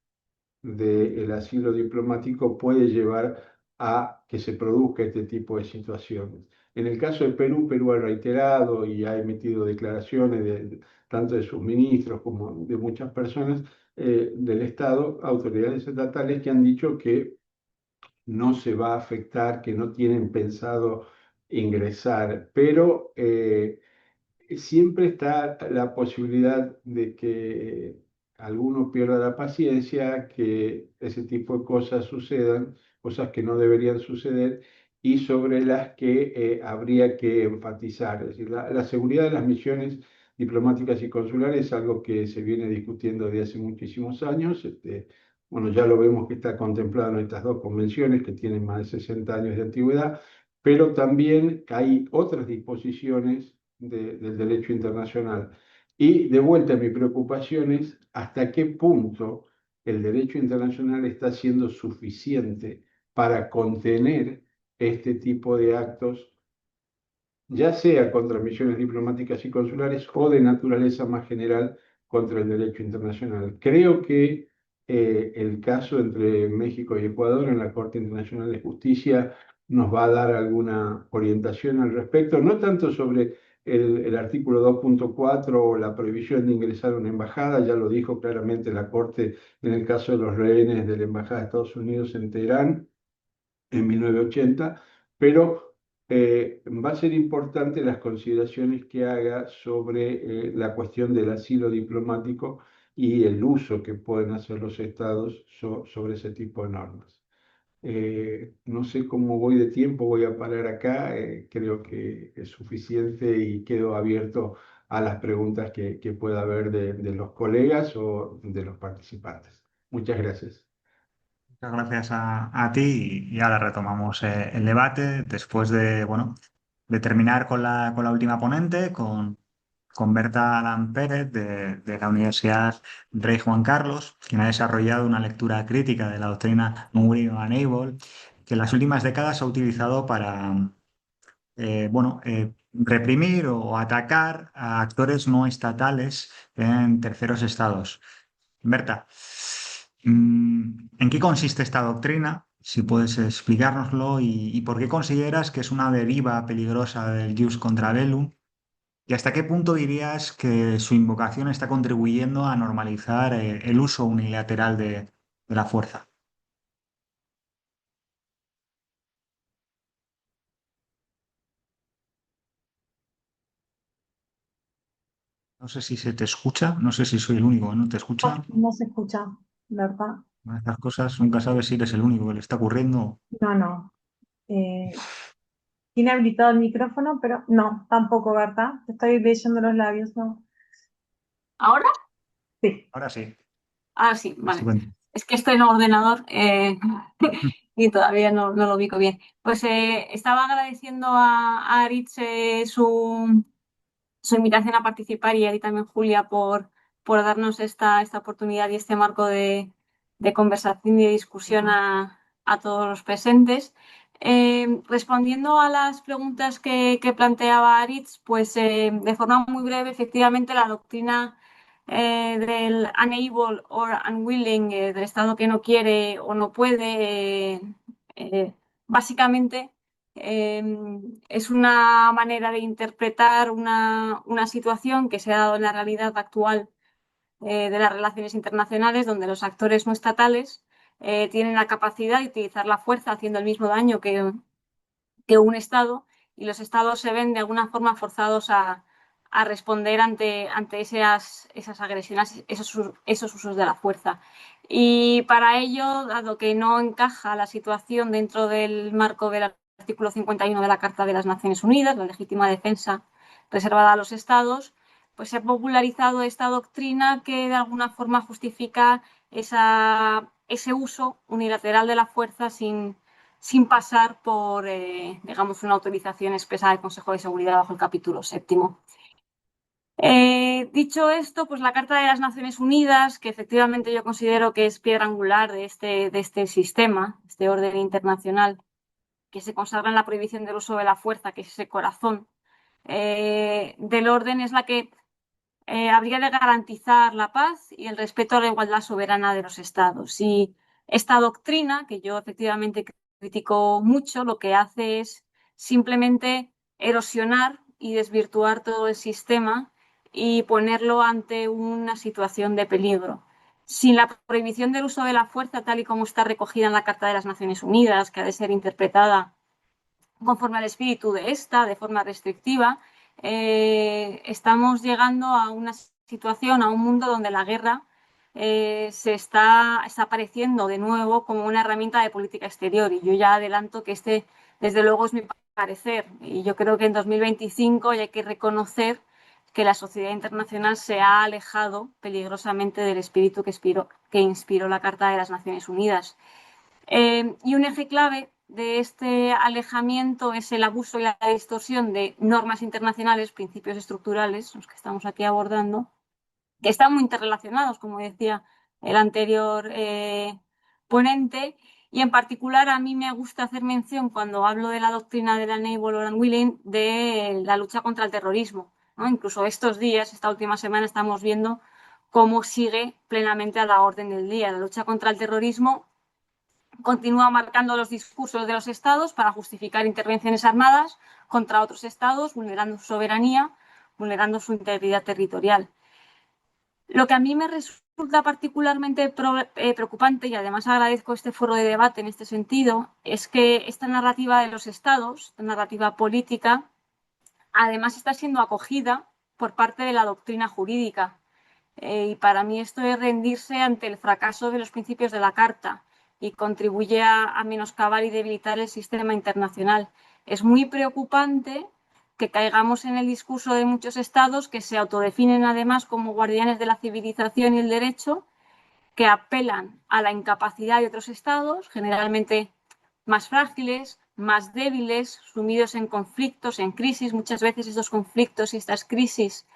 del asilo diplomático puede llevar a que se produzca este tipo de situaciones. En el caso de Perú, Perú ha reiterado y ha emitido declaraciones tanto de sus ministros como de muchas personas del Estado, autoridades estatales que han dicho que no se va a afectar, que no tienen pensado ingresar, pero siempre está la posibilidad de que alguno pierda la paciencia, que ese tipo de cosas sucedan, cosas que no deberían suceder y sobre las que habría que enfatizar. Es decir, la seguridad de las misiones diplomáticas y consulares es algo que se viene discutiendo desde hace muchísimos años. Bueno, ya lo vemos que está contemplado en estas dos convenciones que tienen más de 60 años de antigüedad, pero también hay otras disposiciones del derecho internacional. Y de vuelta, mi preocupación es hasta qué punto el derecho internacional está siendo suficiente para contener este tipo de actos, ya sea contra misiones diplomáticas y consulares o de naturaleza más general contra el derecho internacional. Creo que el caso entre México y Ecuador en la Corte Internacional de Justicia nos va a dar alguna orientación al respecto, no tanto sobre el artículo 2.4 o la prohibición de ingresar a una embajada, ya lo dijo claramente la Corte en el caso de los rehenes de la Embajada de Estados Unidos en Teherán en 1980, pero va a ser importante las consideraciones que haga sobre la cuestión del asilo diplomático y el uso que pueden hacer los estados sobre ese tipo de normas. No sé cómo voy de tiempo, voy a parar acá, creo que es suficiente y quedo abierto a las preguntas que pueda haber de los colegas o de los participantes. Muchas gracias. Muchas gracias a ti y ahora retomamos el debate después de, bueno, de terminar con la última ponente, con Berta Alán Pérez de la Universidad Rey Juan Carlos, quien ha desarrollado una lectura crítica de la doctrina Muir and Able, que en las últimas décadas ha utilizado para bueno, reprimir o atacar a actores no estatales en terceros estados. Berta, ¿en qué consiste esta doctrina? Si puedes explicárnoslo y por qué consideras que es una deriva peligrosa del jus contra bellum y hasta qué punto dirías que su invocación está contribuyendo a normalizar el uso unilateral de la fuerza. No sé si se te escucha, no sé si soy el único que no te escucha. No se escucha, ¿verdad? Estas cosas nunca sabes si eres el único que le está ocurriendo. No, no. Tiene habilitado el micrófono, pero no, tampoco, ¿verdad? Te estoy leyendo los labios, ¿no? ¿Ahora? Sí. Ahora sí, Ah, sí, vale. estupendo. Es que estoy en ordenador y todavía no lo ubico bien. Pues estaba agradeciendo a Aritz su invitación a participar y a ti también, Julia, por darnos esta oportunidad y este marco de conversación y de discusión a todos los presentes. Respondiendo a las preguntas que planteaba Aritz, pues de forma muy breve, efectivamente la doctrina del unable or unwilling, del estado que no quiere o no puede, básicamente es una manera de interpretar una situación que se ha dado en la realidad actual de las relaciones internacionales, donde los actores no estatales tienen la capacidad de utilizar la fuerza haciendo el mismo daño que un Estado, y los Estados se ven de alguna forma forzados a responder ante esas agresiones, esos usos de la fuerza. Y para ello, dado que no encaja la situación dentro del marco del artículo 51 de la Carta de las Naciones Unidas, la legítima defensa reservada a los Estados, pues se ha popularizado esta doctrina que de alguna forma justifica ese uso unilateral de la fuerza sin pasar por, digamos, una autorización expresa del Consejo de Seguridad bajo el capítulo 7º. Dicho esto, pues la Carta de las Naciones Unidas, que efectivamente yo considero que es piedra angular de este sistema, este orden internacional, que se consagra en la prohibición del uso de la fuerza, que es ese corazón del orden, es la que habría de garantizar la paz y el respeto a la igualdad soberana de los Estados. Y esta doctrina, que yo efectivamente critico mucho, lo que hace es simplemente erosionar y desvirtuar todo el sistema y ponerlo ante una situación de peligro. Sin la prohibición del uso de la fuerza, tal y como está recogida en la Carta de las Naciones Unidas, que ha de ser interpretada conforme al espíritu de esta, de forma restrictiva, estamos llegando a una situación, a un mundo donde la guerra se está apareciendo de nuevo como una herramienta de política exterior. Y yo ya adelanto que desde luego, es mi parecer. Y yo creo que en 2025 ya hay que reconocer que la sociedad internacional se ha alejado peligrosamente del espíritu que inspiró la Carta de las Naciones Unidas. Y un eje clave de este alejamiento es el abuso y la distorsión de normas internacionales, principios estructurales, los que estamos aquí abordando, que están muy interrelacionados, como decía el anterior ponente, y en particular a mí me gusta hacer mención, cuando hablo de la doctrina de la unable or unwilling, de la lucha contra el terrorismo, ¿no? Incluso estos días, esta última semana, estamos viendo cómo sigue plenamente a la orden del día. La lucha contra el terrorismo continúa marcando los discursos de los estados para justificar intervenciones armadas contra otros estados, vulnerando su soberanía, vulnerando su integridad territorial. Lo que a mí me resulta particularmente preocupante, y además agradezco este foro de debate en este sentido, es que esta narrativa de los estados, esta narrativa política, además está siendo acogida por parte de la doctrina jurídica. Y para mí esto es rendirse ante el fracaso de los principios de la Carta y contribuye a menoscabar y debilitar el sistema internacional. Es muy preocupante que caigamos en el discurso de muchos estados que se autodefinen además como guardianes de la civilización y el derecho, que apelan a la incapacidad de otros estados, generalmente más frágiles, más débiles, sumidos en conflictos, en crisis. Muchas veces estos conflictos y estas crisis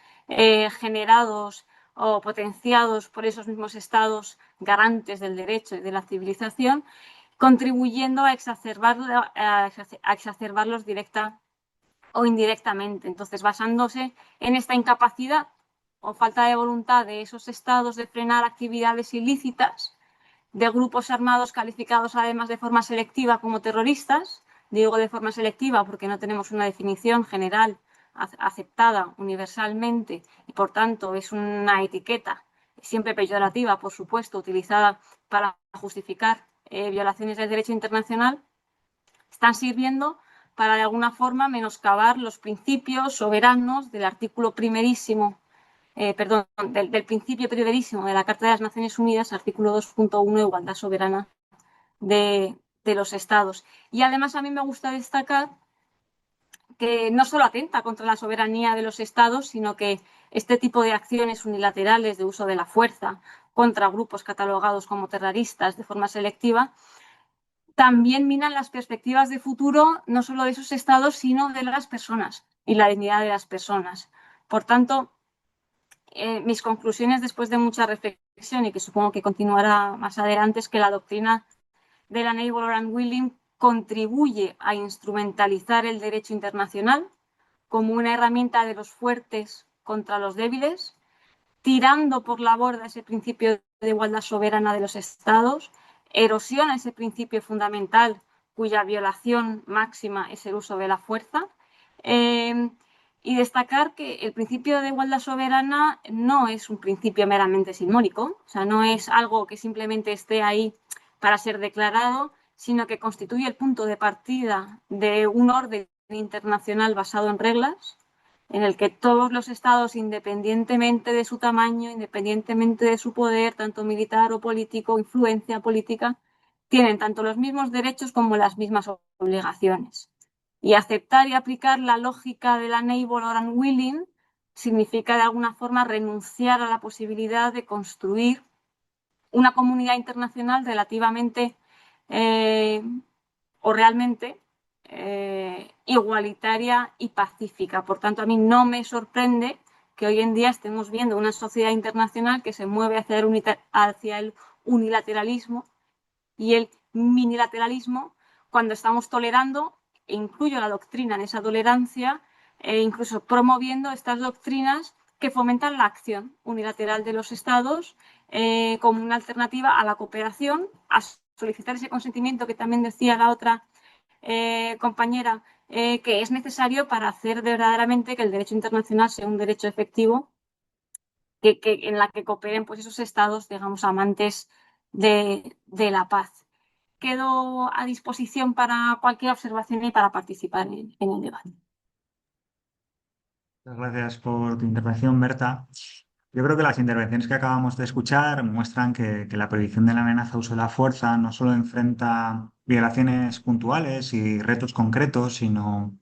generados o potenciados por esos mismos estados garantes del derecho y de la civilización, contribuyendo a exacerbarlos directa o indirectamente. Entonces, basándose en esta incapacidad o falta de voluntad de esos estados de frenar actividades ilícitas de grupos armados calificados además de forma selectiva como terroristas, digo de forma selectiva porque no tenemos una definición general aceptada universalmente y por tanto es una etiqueta siempre peyorativa, por supuesto, utilizada para justificar violaciones del derecho internacional, están sirviendo para de alguna forma menoscabar los principios soberanos del artículo primerísimo, del principio primerísimo de la Carta de las Naciones Unidas, artículo 2.1, igualdad soberana de los estados. Y además a mí me gusta destacar que no solo atenta contra la soberanía de los estados, sino que este tipo de acciones unilaterales de uso de la fuerza contra grupos catalogados como terroristas de forma selectiva también minan las perspectivas de futuro no solo de esos estados, sino de las personas y la dignidad de las personas. Por tanto, mis conclusiones después de mucha reflexión y que supongo que continuará más adelante es que la doctrina del Unable or Unwilling contribuye a instrumentalizar el derecho internacional como una herramienta de los fuertes contra los débiles, tirando por la borda ese principio de igualdad soberana de los Estados, erosiona ese principio fundamental cuya violación máxima es el uso de la fuerza, y destacar que el principio de igualdad soberana no es un principio meramente simbólico, o sea, no es algo que simplemente esté ahí para ser declarado, sino que constituye el punto de partida de un orden internacional basado en reglas, en el que todos los estados, independientemente de su tamaño, independientemente de su poder, tanto militar o político, influencia política, tienen tanto los mismos derechos como las mismas obligaciones. Y aceptar y aplicar la lógica de la unable or unwilling significa de alguna forma renunciar a la posibilidad de construir una comunidad internacional relativamente o realmente igualitaria y pacífica. Por tanto, a mí no me sorprende que hoy en día estemos viendo una sociedad internacional que se mueve hacia el unilateralismo y el minilateralismo cuando estamos tolerando, e incluyo la doctrina en esa tolerancia, e incluso promoviendo estas doctrinas que fomentan la acción unilateral de los estados como una alternativa a la cooperación, a solicitar ese consentimiento que también decía la otra compañera, que es necesario para hacer verdaderamente que el derecho internacional sea un derecho efectivo, en la que cooperen pues, esos estados, digamos, amantes de la paz. Quedo a disposición para cualquier observación y para participar en el debate. Muchas gracias por tu intervención, Berta. Yo creo que las intervenciones que acabamos de escuchar muestran que la prohibición de la amenaza a uso de la fuerza no solo enfrenta violaciones puntuales y retos concretos, sino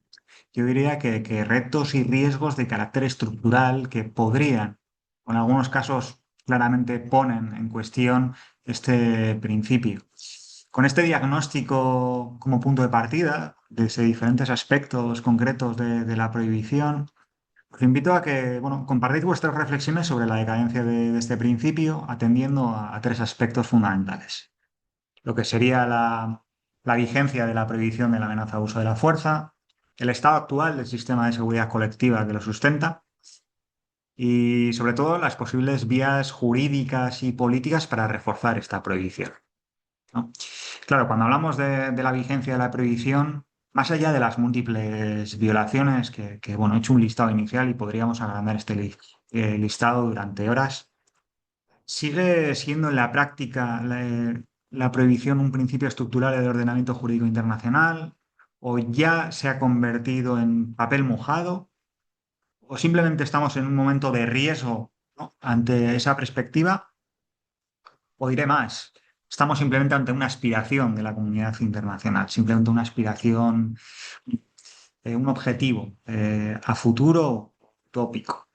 yo diría que retos y riesgos de carácter estructural que podrían, o en algunos casos claramente ponen en cuestión este principio. Con este diagnóstico como punto de partida, desde diferentes aspectos concretos de la prohibición, os invito a que, bueno, compartáis vuestras reflexiones sobre la decadencia de este principio, atendiendo a tres aspectos fundamentales. Lo que sería la vigencia de la prohibición de la amenaza de uso de la fuerza, el estado actual del sistema de seguridad colectiva que lo sustenta y, sobre todo, las posibles vías jurídicas y políticas para reforzar esta prohibición, ¿no? Claro, cuando hablamos de la vigencia de la prohibición, más allá de las múltiples violaciones, bueno, he hecho un listado inicial y podríamos agrandar este listado durante horas, sigue siendo en la práctica la prohibición un principio estructural de ordenamiento jurídico internacional, o ya se ha convertido en papel mojado, o simplemente estamos en un momento de riesgo, ¿no?, ante esa perspectiva, o diré más. Estamos simplemente ante una aspiración de la comunidad internacional, simplemente una aspiración, un objetivo a futuro utópico.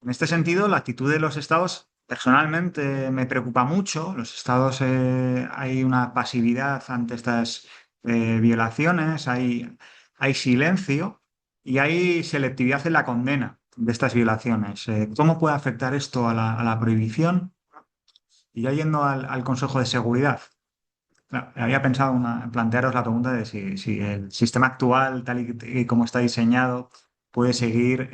En este sentido, la actitud de los estados personalmente me preocupa mucho. Los estados, hay una pasividad ante estas violaciones, hay silencio y hay selectividad en la condena de estas violaciones. ¿Cómo puede afectar esto a la prohibición? Y ya yendo al Consejo de Seguridad, claro, había pensado plantearos la pregunta de si el sistema actual, tal y como está diseñado, puede seguir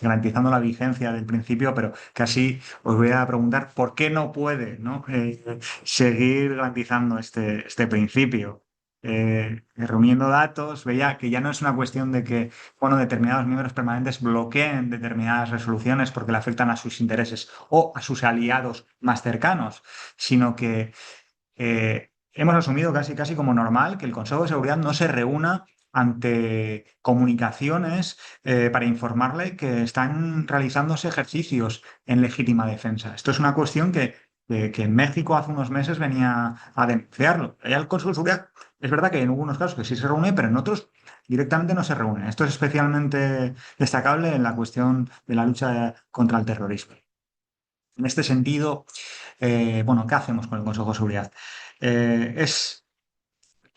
garantizando la vigencia del principio, pero casi os voy a preguntar por qué no puede, ¿no?, seguir garantizando este principio. Reuniendo datos, veía que ya no es una cuestión de que, bueno, determinados miembros permanentes bloqueen determinadas resoluciones porque le afectan a sus intereses o a sus aliados más cercanos, sino que hemos asumido casi como normal que el Consejo de Seguridad no se reúna ante comunicaciones para informarle que están realizándose ejercicios en legítima defensa. Esto es una cuestión que en México hace unos meses venía a denunciarlo. Allá el Consejo de Seguridad, es verdad que en algunos casos que sí se reúne, pero en otros directamente no se reúne. Esto es especialmente destacable en la cuestión de la lucha contra el terrorismo. En este sentido, bueno, ¿qué hacemos con el Consejo de Seguridad?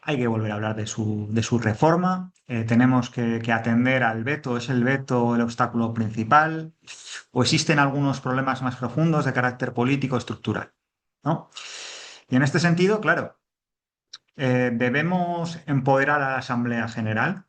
Hay que volver a hablar de su reforma. Tenemos que atender al veto. ¿Es el veto el obstáculo principal? ¿O existen algunos problemas más profundos de carácter político estructural, ¿no? Y en este sentido, claro, Debemos empoderar a la Asamblea General.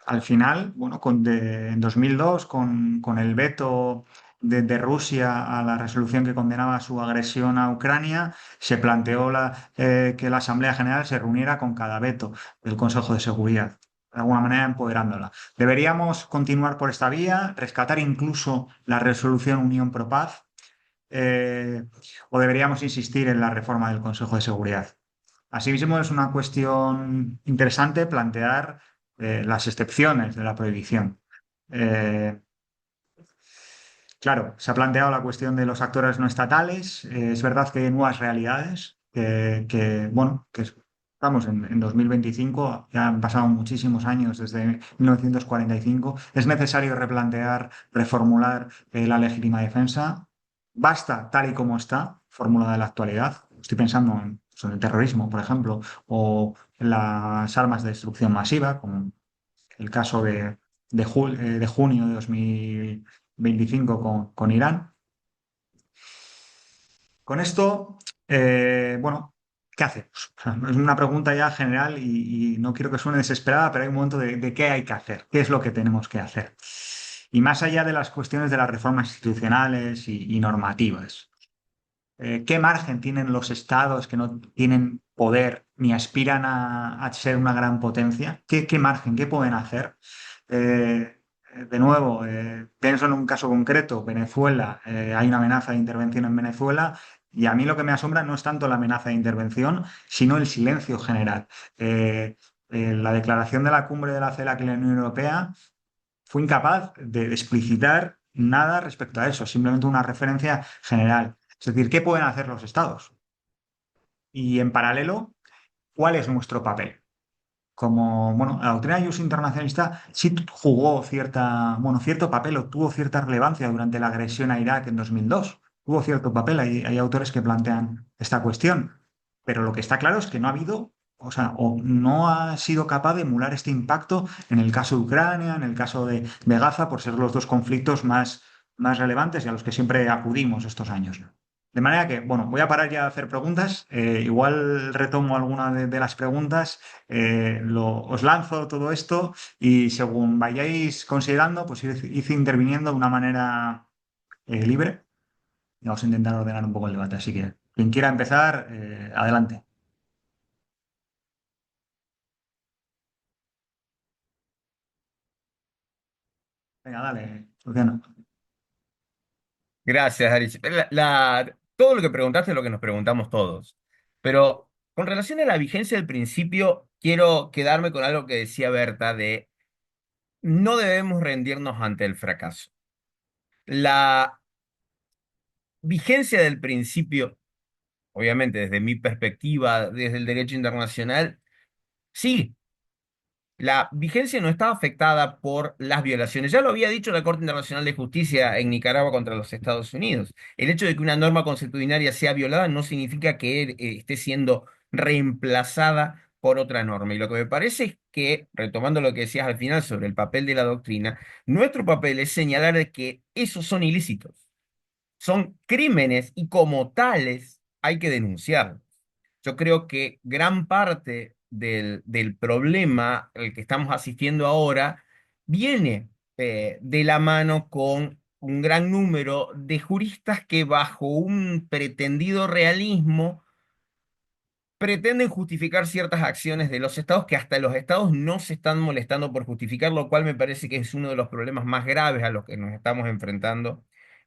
Al final, bueno, en 2002, con el veto de Rusia a la resolución que condenaba su agresión a Ucrania, se planteó que la Asamblea General se reuniera con cada veto del Consejo de Seguridad, de alguna manera empoderándola. Deberíamos continuar por esta vía, rescatar incluso la resolución Unión Pro Paz, o deberíamos insistir en la reforma del Consejo de Seguridad. Asimismo, es una cuestión interesante plantear las excepciones de la prohibición. Eh, claro, se ha planteado la cuestión de los actores no estatales. Es verdad que hay nuevas realidades bueno, estamos en 2025, ya han pasado muchísimos años desde 1945. Es necesario replantear, reformular la legítima defensa. Basta tal y como está formulada en la actualidad. Estoy pensando en el terrorismo, por ejemplo, o en las armas de destrucción masiva, como el caso de junio de 2025 con Irán. Con esto, bueno, ¿qué hacemos? O sea, es una pregunta ya general y no quiero que suene desesperada, pero hay un momento de qué hay que hacer, qué es lo que tenemos que hacer. Y más allá de las cuestiones de las reformas institucionales y normativas, ¿qué margen tienen los estados que no tienen poder ni aspiran a ser una gran potencia? ¿Qué margen, qué pueden hacer? De nuevo, pienso en un caso concreto, Venezuela, hay una amenaza de intervención en Venezuela y a mí lo que me asombra no es tanto la amenaza de intervención, sino el silencio general. La declaración de la cumbre de la CELAC y la Unión Europea fue incapaz de explicitar nada respecto a eso, simplemente una referencia general. Es decir, ¿qué pueden hacer los estados? Y en paralelo, ¿cuál es nuestro papel? Como, bueno, la doctrina de uso internacionalista sí jugó cierto papel o tuvo cierta relevancia durante la agresión a Irak en 2002. Tuvo cierto papel, hay autores que plantean esta cuestión. Pero lo que está claro es que no ha habido, o sea, o no ha sido capaz de emular este impacto en el caso de Ucrania, en el caso de Gaza, por ser los dos conflictos más relevantes y a los que siempre acudimos estos años. De manera que, bueno, voy a parar ya de hacer preguntas. Igual retomo alguna de las preguntas, os lanzo todo esto y según vayáis considerando, pues ir interviniendo de una manera libre y vamos a intentar ordenar un poco el debate. Así que quien quiera empezar, adelante. Venga, dale, Luciano. Gracias, Aris. Todo lo que preguntaste es lo que nos preguntamos todos. Pero con relación a la vigencia del principio, quiero quedarme con algo que decía Berta de no debemos rendirnos ante el fracaso. La vigencia del principio, obviamente desde mi perspectiva, desde el derecho internacional, sí. La vigencia no está afectada por las violaciones. Ya lo había dicho la Corte Internacional de Justicia en Nicaragua contra los Estados Unidos. El hecho de que una norma consuetudinaria sea violada no significa que esté siendo reemplazada por otra norma. Y lo que me parece es que, retomando lo que decías al final sobre el papel de la doctrina, nuestro papel es señalar de que esos son ilícitos, son crímenes y como tales hay que denunciarlos. Yo creo que gran parte del problema al que estamos asistiendo ahora viene de la mano con un gran número de juristas que bajo un pretendido realismo pretenden justificar ciertas acciones de los estados que hasta los estados no se están molestando por justificar, lo cual me parece que es uno de los problemas más graves a los que nos estamos enfrentando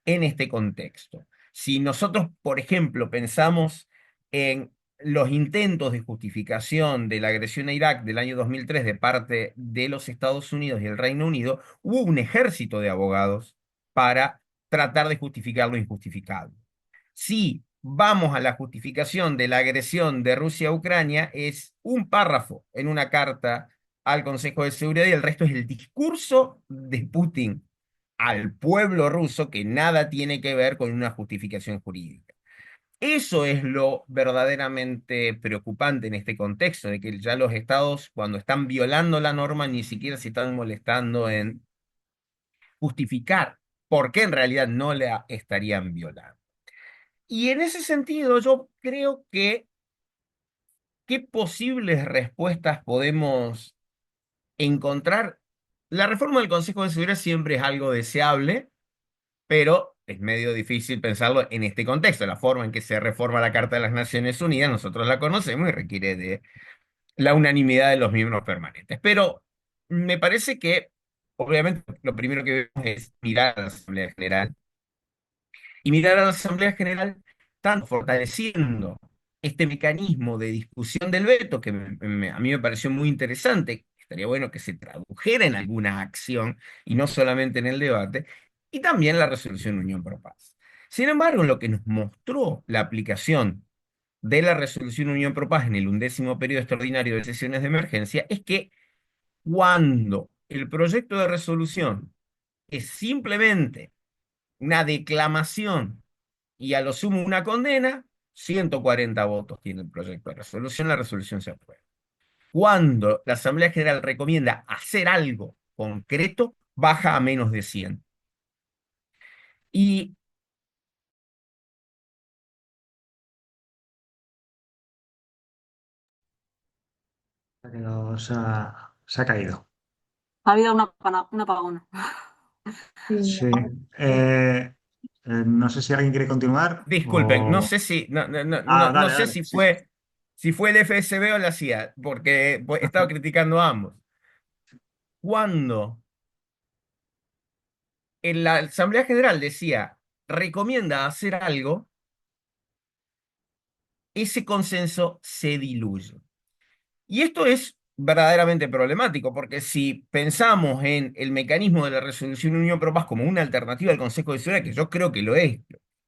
en este contexto. Si nosotros, por ejemplo, pensamos en los intentos de justificación de la agresión a Irak del año 2003 de parte de los Estados Unidos y el Reino Unido, hubo un ejército de abogados para tratar de justificar lo injustificable. Si vamos a la justificación de la agresión de Rusia a Ucrania, es un párrafo en una carta al Consejo de Seguridad y el resto es el discurso de Putin al pueblo ruso que nada tiene que ver con una justificación jurídica. Eso es lo verdaderamente preocupante en este contexto, de que ya los estados, cuando están violando la norma, ni siquiera se están molestando en justificar por qué en realidad no la estarían violando. Y en ese sentido, yo creo que ¿qué posibles respuestas podemos encontrar? La reforma del Consejo de Seguridad siempre es algo deseable, pero es medio difícil pensarlo en este contexto. La forma en que se reforma la Carta de las Naciones Unidas, nosotros la conocemos y requiere de la unanimidad de los miembros permanentes. Pero me parece que, obviamente, lo primero que vemos es mirar a la Asamblea General y mirar a la Asamblea General tanto fortaleciendo este mecanismo de discusión del veto, que a mí me pareció muy interesante. Estaría bueno que se tradujera en alguna acción y no solamente en el debate, y también la resolución Unión por Paz. Sin embargo, lo que nos mostró la aplicación de la resolución Unión Pro Paz en el 11º periodo extraordinario de sesiones de emergencia es que cuando el proyecto de resolución es simplemente una declamación y a lo sumo una condena, 140 votos tiene el proyecto de resolución, la resolución se aprueba. Cuando la Asamblea General recomienda hacer algo concreto, baja a menos de 100. Y Se ha caído. Ha habido un apagón. Sí. No sé si alguien quiere continuar disculpen, no o... sé si, no Dale, sé dale. si Sí, sí. fue el FSB o la CIA, porque he estado criticando a ambos. Cuando en la Asamblea General decía, recomienda hacer algo, ese consenso se diluye. Y esto es verdaderamente problemático, porque si pensamos en el mecanismo de la resolución Unión Pro Paz como una alternativa al Consejo de Seguridad, que yo creo que lo es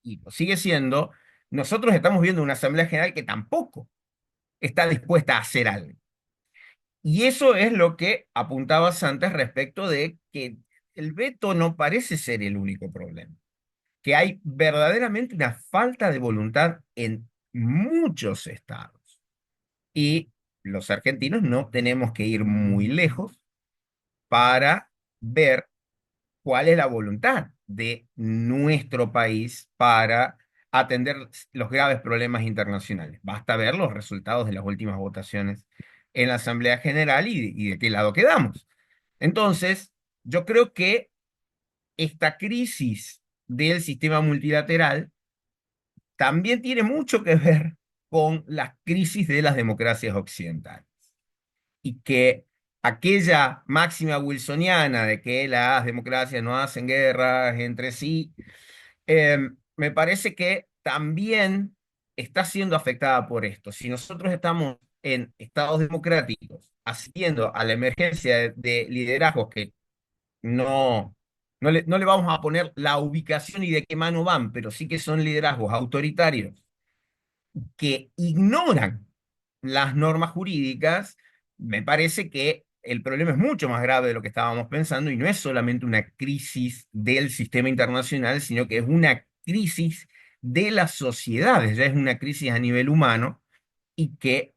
y lo sigue siendo, nosotros estamos viendo una Asamblea General que tampoco está dispuesta a hacer algo. Y eso es lo que apuntabas antes respecto de que el veto no parece ser el único problema, que hay verdaderamente una falta de voluntad en muchos estados. Y los argentinos no tenemos que ir muy lejos para ver cuál es la voluntad de nuestro país para atender los graves problemas internacionales. Basta ver los resultados de las últimas votaciones en la Asamblea General y de qué lado quedamos. Entonces, yo creo que esta crisis del sistema multilateral también tiene mucho que ver con las crisis de las democracias occidentales y que aquella máxima wilsoniana de que las democracias no hacen guerras entre sí, me parece que también está siendo afectada por esto. Si nosotros estamos en estados democráticos asistiendo a la emergencia de liderazgos que no, no le vamos a poner la ubicación y de qué mano van, pero sí que son liderazgos autoritarios que ignoran las normas jurídicas, me parece que el problema es mucho más grave de lo que estábamos pensando y no es solamente una crisis del sistema internacional, sino que es una crisis de las sociedades, ya es una crisis a nivel humano y que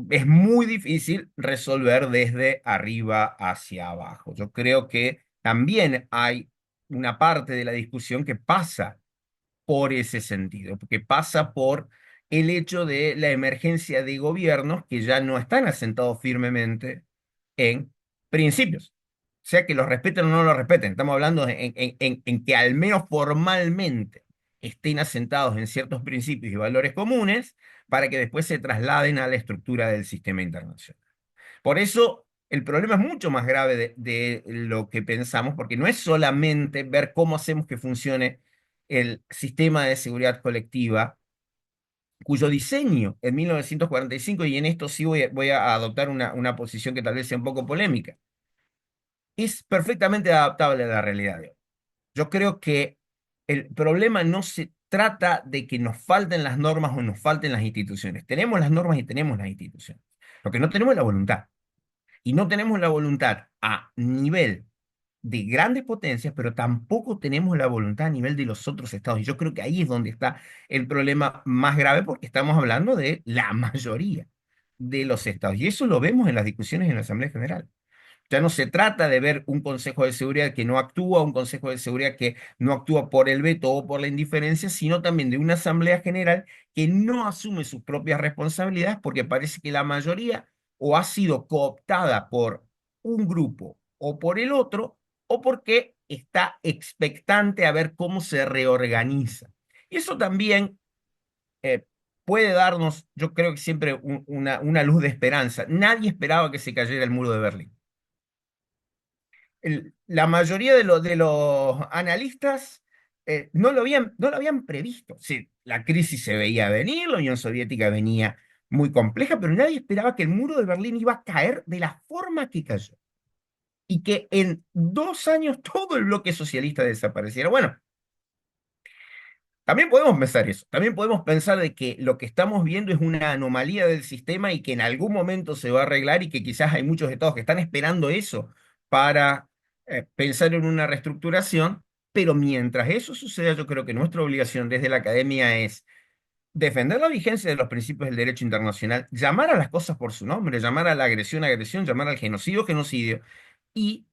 es muy difícil resolver desde arriba hacia abajo. Yo creo que también hay una parte de la discusión que pasa por ese sentido, porque pasa por el hecho de la emergencia de gobiernos que ya no están asentados firmemente en principios, sea que los respeten o no los respeten. Estamos hablando en que al menos formalmente estén asentados en ciertos principios y valores comunes para que después se trasladen a la estructura del sistema internacional. Por eso el problema es mucho más grave de lo que pensamos, porque no es solamente ver cómo hacemos que funcione el sistema de seguridad colectiva, cuyo diseño en 1945, y en esto sí voy a adoptar una posición que tal vez sea un poco polémica, es perfectamente adaptable a la realidad de hoy. Yo creo que el problema no se trata de que nos falten las normas o nos falten las instituciones. Tenemos las normas y tenemos las instituciones. Lo que no tenemos es la voluntad. Y no tenemos la voluntad a nivel de grandes potencias, pero tampoco tenemos la voluntad a nivel de los otros estados. Y yo creo que ahí es donde está el problema más grave, porque estamos hablando de la mayoría de los estados. Y eso lo vemos en las discusiones en la Asamblea General. Ya no se trata de ver un Consejo de Seguridad que no actúa, un Consejo de Seguridad que no actúa por el veto o por la indiferencia, sino también de una Asamblea General que no asume sus propias responsabilidades porque parece que la mayoría o ha sido cooptada por un grupo o por el otro, o porque está expectante a ver cómo se reorganiza. Y eso también eh, puede darnos, yo creo que siempre una luz de esperanza. Nadie esperaba que se cayera el muro de Berlín. La mayoría de los analistas no lo habían previsto. Sí, la crisis se veía venir, la Unión Soviética venía muy compleja, pero nadie esperaba que el muro de Berlín iba a caer de la forma que cayó y que en 2 años todo el bloque socialista desapareciera. Bueno, también podemos pensar eso, también podemos pensar de que lo que estamos viendo es una anomalía del sistema y que en algún momento se va a arreglar y que quizás hay muchos estados que están esperando eso para pensar en una reestructuración, pero mientras eso suceda, yo creo que nuestra obligación desde la academia es defender la vigencia de los principios del derecho internacional, llamar a las cosas por su nombre, llamar a la agresión, agresión, llamar al genocidio, genocidio, y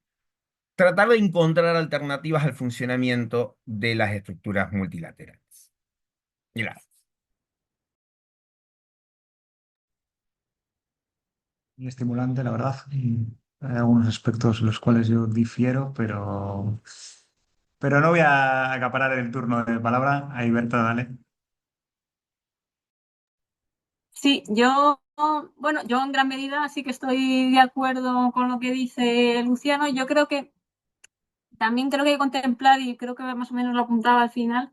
tratar de encontrar alternativas al funcionamiento de las estructuras multilaterales. Gracias. Muy estimulante, la verdad. Hay algunos aspectos en los cuales yo difiero, pero no voy a acaparar el turno de palabra. Ahí, Berta, dale. Sí, bueno, yo en gran medida sí que estoy de acuerdo con lo que dice Luciano. Yo creo que también creo que hay que contemplar, y creo que más o menos lo apuntaba al final,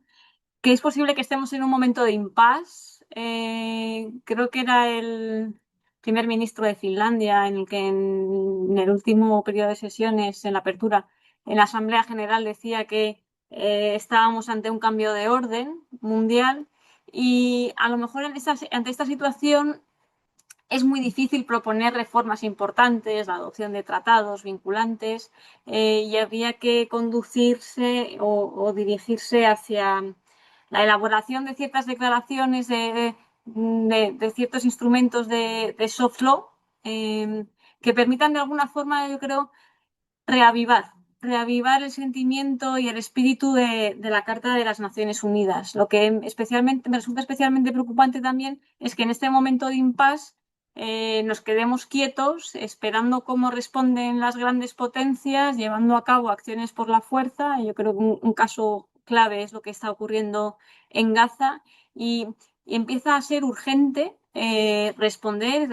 que es posible que estemos en un momento de impasse. Creo que era el primer ministro de Finlandia en el que en el último periodo de sesiones, en la apertura, en la Asamblea General decía que estábamos ante un cambio de orden mundial y a lo mejor ante esta situación es muy difícil proponer reformas importantes, la adopción de tratados vinculantes, y habría que conducirse o dirigirse hacia la elaboración de ciertas declaraciones de ciertos instrumentos de soft law que permitan de alguna forma, yo creo, reavivar, reavivar el sentimiento y el espíritu de la Carta de las Naciones Unidas. Lo que especialmente, me resulta especialmente preocupante también es que en este momento de impasse nos quedemos quietos esperando cómo responden las grandes potencias, llevando a cabo acciones por la fuerza. Yo creo que un caso clave es lo que está ocurriendo en Gaza y empieza a ser urgente responder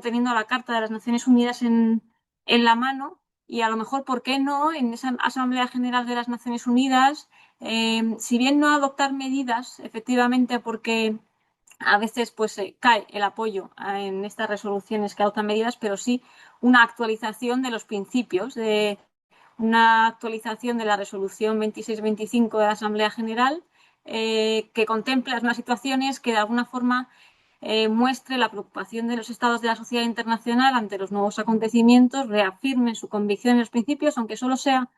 teniendo la Carta de las Naciones Unidas en la mano y a lo mejor, ¿por qué no? En esa Asamblea General de las Naciones Unidas, si bien no adoptar medidas, efectivamente, porque a veces pues cae el apoyo en estas resoluciones que adoptan medidas, pero sí una actualización de los principios, de una actualización de la resolución 2625 de la Asamblea General que contempla unas situaciones que de alguna forma muestre la preocupación de los estados de la sociedad internacional ante los nuevos acontecimientos, reafirmen su convicción en los principios, aunque solo sea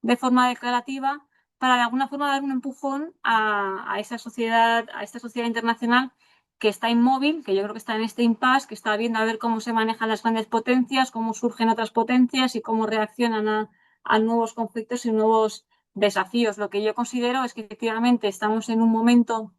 de forma declarativa, para de alguna forma dar un empujón a esta sociedad internacional que está inmóvil, que yo creo que está en este impasse, que está viendo a ver cómo se manejan las grandes potencias, cómo surgen otras potencias y cómo reaccionan a nuevos conflictos y nuevos desafíos. Lo que yo considero es que efectivamente estamos en un momento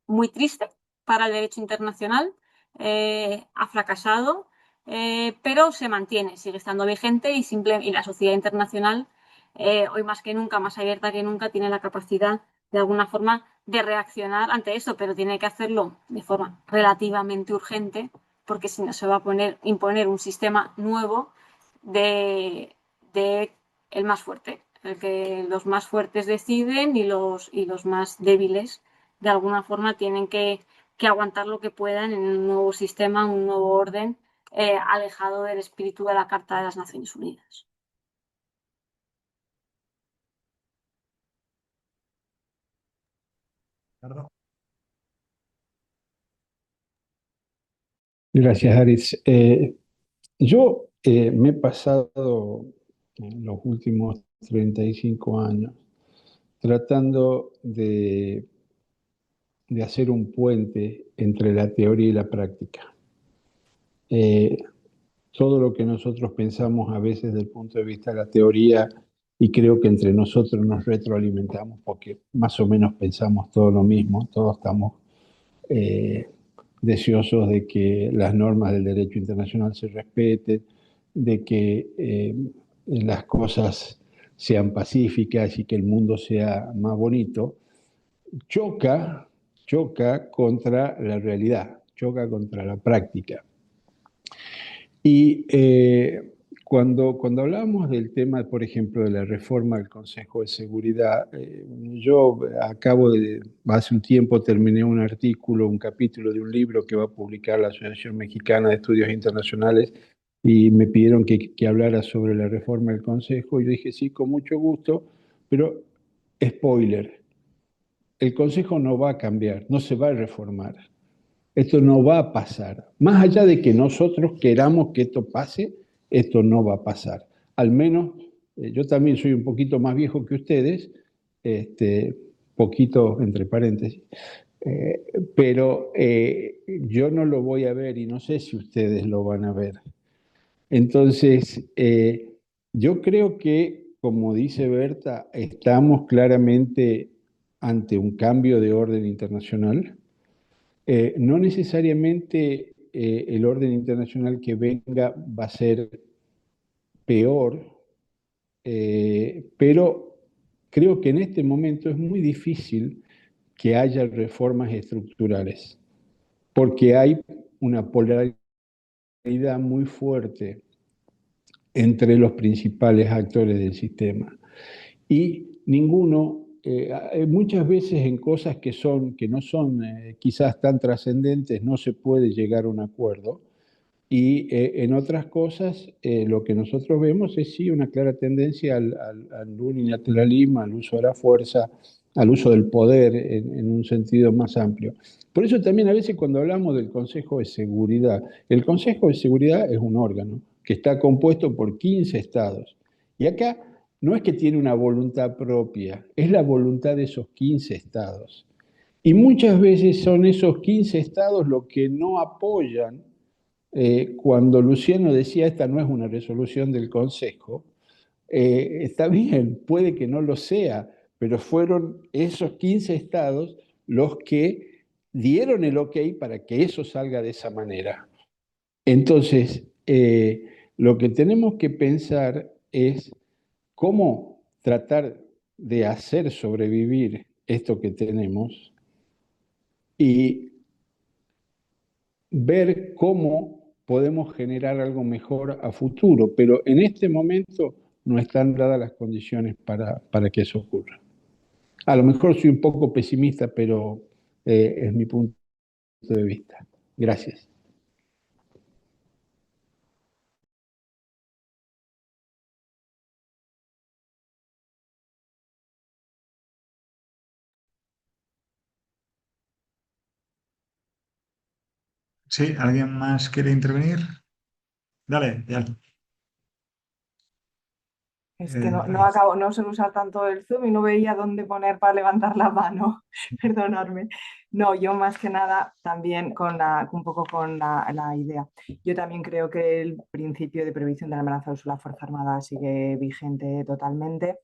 muy triste para el derecho internacional, ha fracasado, pero se mantiene, sigue estando vigente y la sociedad internacional, hoy más que nunca, más abierta que nunca, tiene la capacidad de alguna forma de reaccionar ante eso, pero tiene que hacerlo de forma relativamente urgente, porque si no se va a imponer un sistema nuevo de el más fuerte, el que los más fuertes deciden y los más débiles de alguna forma tienen que aguantar lo que puedan en un nuevo sistema, un nuevo orden, alejado del espíritu de la Carta de las Naciones Unidas. Ricardo. Gracias, Aritz. Yo me he pasado en los últimos 35 años tratando de hacer un puente entre la teoría y la práctica. todo lo que nosotros pensamos a veces desde el punto de vista de la teoría, y creo que entre nosotros nos retroalimentamos porque más o menos pensamos todo lo mismo, todos estamos deseosos de que las normas del derecho internacional se respeten, de que las cosas sean pacíficas y que el mundo sea más bonito, choca contra la realidad, choca contra la práctica. Y cuando hablamos del tema, por ejemplo, de la reforma del Consejo de Seguridad, yo hace un tiempo terminé un artículo, un capítulo de un libro que va a publicar la Asociación Mexicana de Estudios Internacionales y me pidieron que hablara sobre la reforma del Consejo y yo dije sí, con mucho gusto, pero spoiler, el Consejo no va a cambiar, no se va a reformar. Esto no va a pasar. Más allá de que nosotros queramos que esto pase, esto no va a pasar. Al menos, yo también soy un poquito más viejo que ustedes, poquito entre paréntesis, eh, pero yo no lo voy a ver y no sé si ustedes lo van a ver. Entonces, yo creo que, como dice Berta, estamos claramente ante un cambio de orden internacional. No necesariamente el orden internacional que venga va a ser peor, pero creo que en este momento es muy difícil que haya reformas estructurales, porque hay una polaridad muy fuerte entre los principales actores del sistema. Y ninguno, muchas veces en cosas que no son quizás tan trascendentes, no se puede llegar a un acuerdo. Y en otras cosas, lo que nosotros vemos es sí una clara tendencia al unilateralismo, al uso de la fuerza, al uso del poder en un sentido más amplio. Por eso también a veces cuando hablamos del Consejo de Seguridad, el Consejo de Seguridad es un órgano que está compuesto por 15 estados. Y acá no es que tiene una voluntad propia, es la voluntad de esos 15 estados. Y muchas veces son esos 15 estados los que no apoyan cuando Luciano decía esta no es una resolución del Consejo, está bien, puede que no lo sea, pero fueron esos 15 estados los que dieron el ok para que eso salga de esa manera. Entonces, lo que tenemos que pensar es cómo tratar de hacer sobrevivir esto que tenemos y ver cómo podemos generar algo mejor a futuro, pero en este momento no están dadas las condiciones para que eso ocurra. A lo mejor soy un poco pesimista, pero es mi punto de vista. Gracias. Sí, ¿alguien más quiere intervenir? Dale, ya. Es que no suelo usar tanto el Zoom y no veía dónde poner para levantar la mano, perdonadme. No, yo más que nada también un poco con la idea. Yo también creo que el principio de prohibición de la amenaza de uso de la Fuerza Armada sigue vigente totalmente.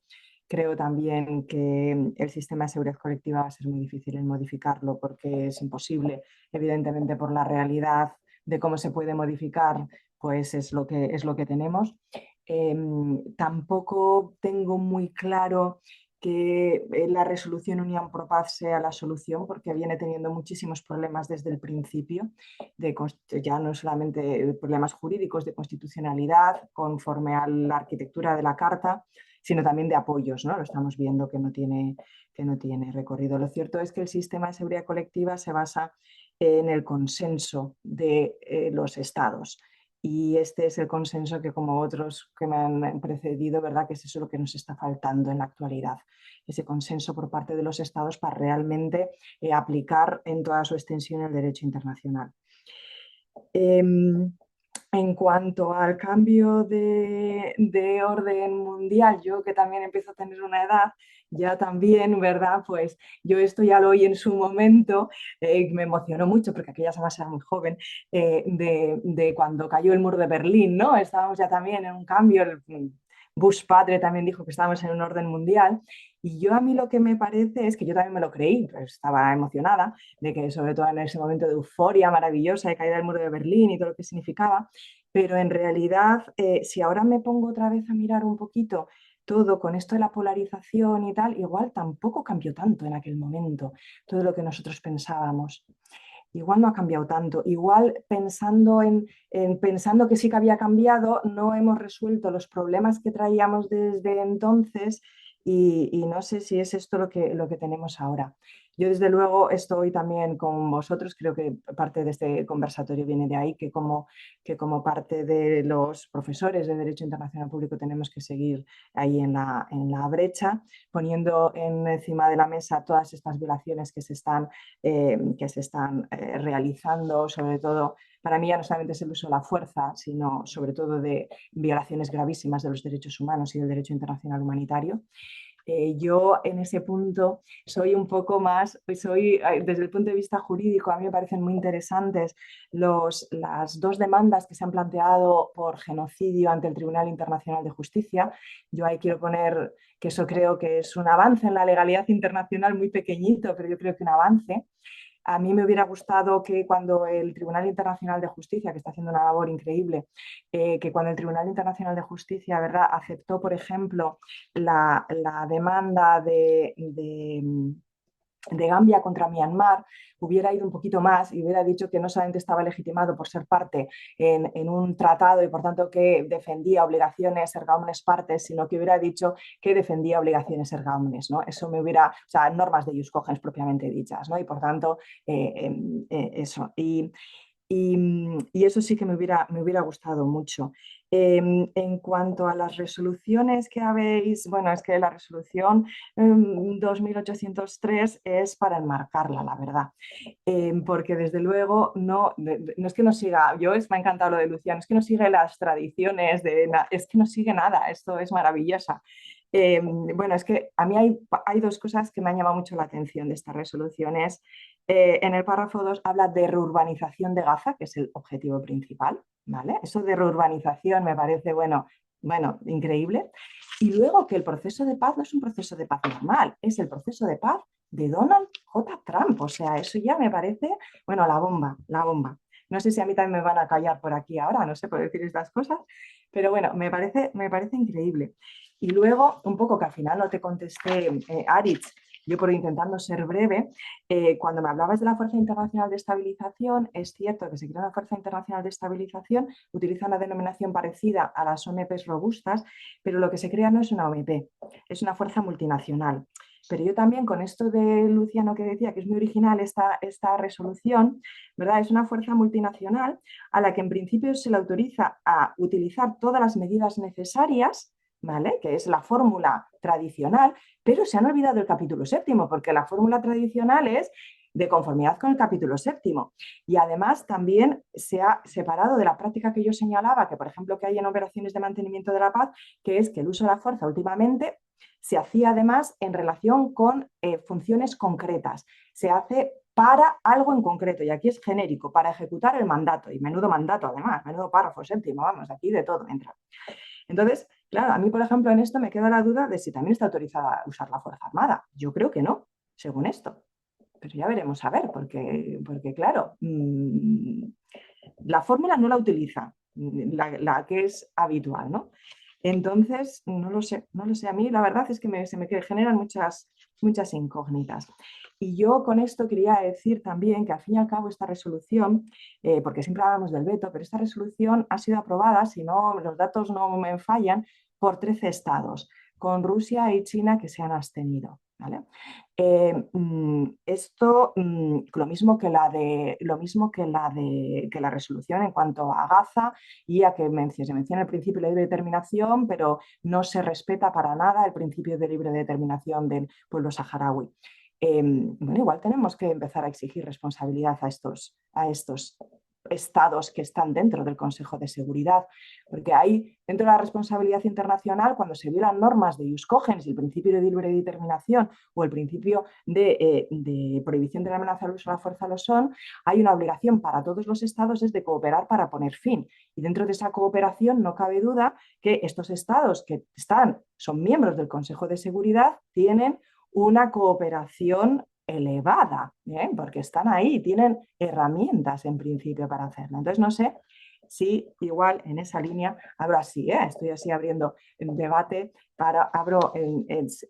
Creo también que el sistema de seguridad colectiva va a ser muy difícil en modificarlo porque es imposible, evidentemente por la realidad de cómo se puede modificar, pues es lo que tenemos. Tampoco tengo muy claro que la resolución Unión Pro Paz sea la solución, porque viene teniendo muchísimos problemas desde el principio, ya no solamente problemas jurídicos de constitucionalidad conforme a la arquitectura de la Carta, sino también de apoyos, ¿no? Lo estamos viendo que no tiene recorrido. Lo cierto es que el sistema de seguridad colectiva se basa en el consenso de los estados. Y este es el consenso que, como otros que me han precedido, ¿verdad? Que es eso lo que nos está faltando en la actualidad. Ese consenso por parte de los estados para realmente aplicar en toda su extensión el derecho internacional. En cuanto al cambio de orden mundial, yo que también empiezo a tener una edad, ya también, ¿verdad? Pues yo esto ya lo oí en su momento, me emocionó mucho porque aquella además era muy joven, de cuando cayó el muro de Berlín, ¿no? Estábamos ya también en un cambio, el Bush padre también dijo que estábamos en un orden mundial. Y yo a mí lo que me parece es que yo también me lo creí, pues estaba emocionada de que sobre todo en ese momento de euforia maravillosa de caída del muro de Berlín y todo lo que significaba, pero en realidad, si ahora me pongo otra vez a mirar un poquito todo con esto de la polarización y tal, igual tampoco cambió tanto en aquel momento todo lo que nosotros pensábamos. Igual no ha cambiado tanto. Igual pensando que sí que había cambiado, no hemos resuelto los problemas que traíamos desde entonces y no sé si es esto lo que tenemos ahora. Yo desde luego estoy también con vosotros, creo que parte de este conversatorio viene de ahí, que como parte de los profesores de Derecho Internacional Público tenemos que seguir ahí en la brecha, poniendo encima de la mesa todas estas violaciones que se están realizando, sobre todo, para mí ya no solamente es el uso de la fuerza, sino sobre todo de violaciones gravísimas de los derechos humanos y del derecho internacional humanitario. Yo en ese punto soy un poco más, desde el punto de vista jurídico, a mí me parecen muy interesantes las dos demandas que se han planteado por genocidio ante el Tribunal Internacional de Justicia. Yo ahí quiero poner que eso creo que es un avance en la legalidad internacional muy pequeñito, pero yo creo que un avance. A mí me hubiera gustado que cuando el Tribunal Internacional de Justicia, que está haciendo una labor increíble, que cuando el Tribunal Internacional de Justicia, ¿verdad?, aceptó, por ejemplo, la demanda de Gambia contra Myanmar, hubiera ido un poquito más y hubiera dicho que no solamente estaba legitimado por ser parte en un tratado y por tanto que defendía obligaciones erga omnes partes, sino que hubiera dicho que defendía obligaciones erga omnes, ¿no? Eso me hubiera, o sea, normas de ius cogens propiamente dichas, ¿no? Y por tanto, eso. Y eso sí que me hubiera gustado mucho. En cuanto a las resoluciones que habéis, bueno, es que la resolución 2803 es para enmarcarla, la verdad. Porque desde luego no es que no siga, me ha encantado lo de Luciano, es que no sigue las tradiciones, es que no sigue nada, esto es maravillosa. Bueno, es que a mí hay dos cosas que me han llamado mucho la atención de estas resoluciones. En el párrafo 2 habla de reurbanización de Gaza, que es el objetivo principal, ¿vale? Eso de reurbanización me parece, bueno, increíble. Y luego que el proceso de paz no es un proceso de paz normal, es el proceso de paz de Donald J. Trump. O sea, eso ya me parece, bueno, la bomba, la bomba. No sé si a mí también me van a callar por aquí ahora, no sé por decir estas cosas, pero bueno, me parece increíble. Y luego, un poco que al final no te contesté, Aritz, yo por intentando ser breve, cuando me hablabas de la Fuerza Internacional de Estabilización, es cierto que se crea una Fuerza Internacional de Estabilización, utiliza una denominación parecida a las OMPs robustas, pero lo que se crea no es una OMP, es una fuerza multinacional. Pero yo también con esto de Luciano que decía que es muy original esta resolución, ¿verdad? Es una fuerza multinacional a la que en principio se le autoriza a utilizar todas las medidas necesarias, ¿vale?, que es la fórmula tradicional, pero se han olvidado del capítulo séptimo, porque la fórmula tradicional es de conformidad con el capítulo séptimo. Y además también se ha separado de la práctica que yo señalaba, que por ejemplo que hay en operaciones de mantenimiento de la paz, que es que el uso de la fuerza últimamente se hacía además en relación con funciones concretas. Se hace para algo en concreto, y aquí es genérico, para ejecutar el mandato, y menudo mandato además, menudo párrafo séptimo, vamos, aquí de todo entra. Entonces, claro, a mí, por ejemplo, en esto me queda la duda de si también está autorizada a usar la Fuerza Armada. Yo creo que no, según esto. Pero ya veremos a ver, porque claro, la fórmula no la utiliza, la que es habitual, ¿no? Entonces, no lo sé. A mí la verdad es que se me generan muchas incógnitas. Y yo con esto quería decir también que al fin y al cabo esta resolución, porque siempre hablamos del veto, pero esta resolución ha sido aprobada, si no los datos no me fallan, por 13 estados, con Rusia y China que se han abstenido, ¿vale? Esto, lo mismo que la resolución en cuanto a Gaza y a que se menciona el principio de libre determinación, pero no se respeta para nada el principio de libre determinación del pueblo saharaui. Bueno, igual tenemos que empezar a exigir responsabilidad a estos estados que están dentro del Consejo de Seguridad, porque ahí, dentro de la responsabilidad internacional, cuando se violan normas de ius cogens, el principio de libre determinación o el principio de prohibición de la amenaza al uso de la fuerza lo son, hay una obligación para todos los estados es de cooperar para poner fin. Y dentro de esa cooperación no cabe duda que estos estados que son miembros del Consejo de Seguridad tienen una cooperación elevada, porque están ahí, tienen herramientas en principio para hacerlo. Entonces, no sé si igual en esa línea, abro así, estoy así abriendo el debate,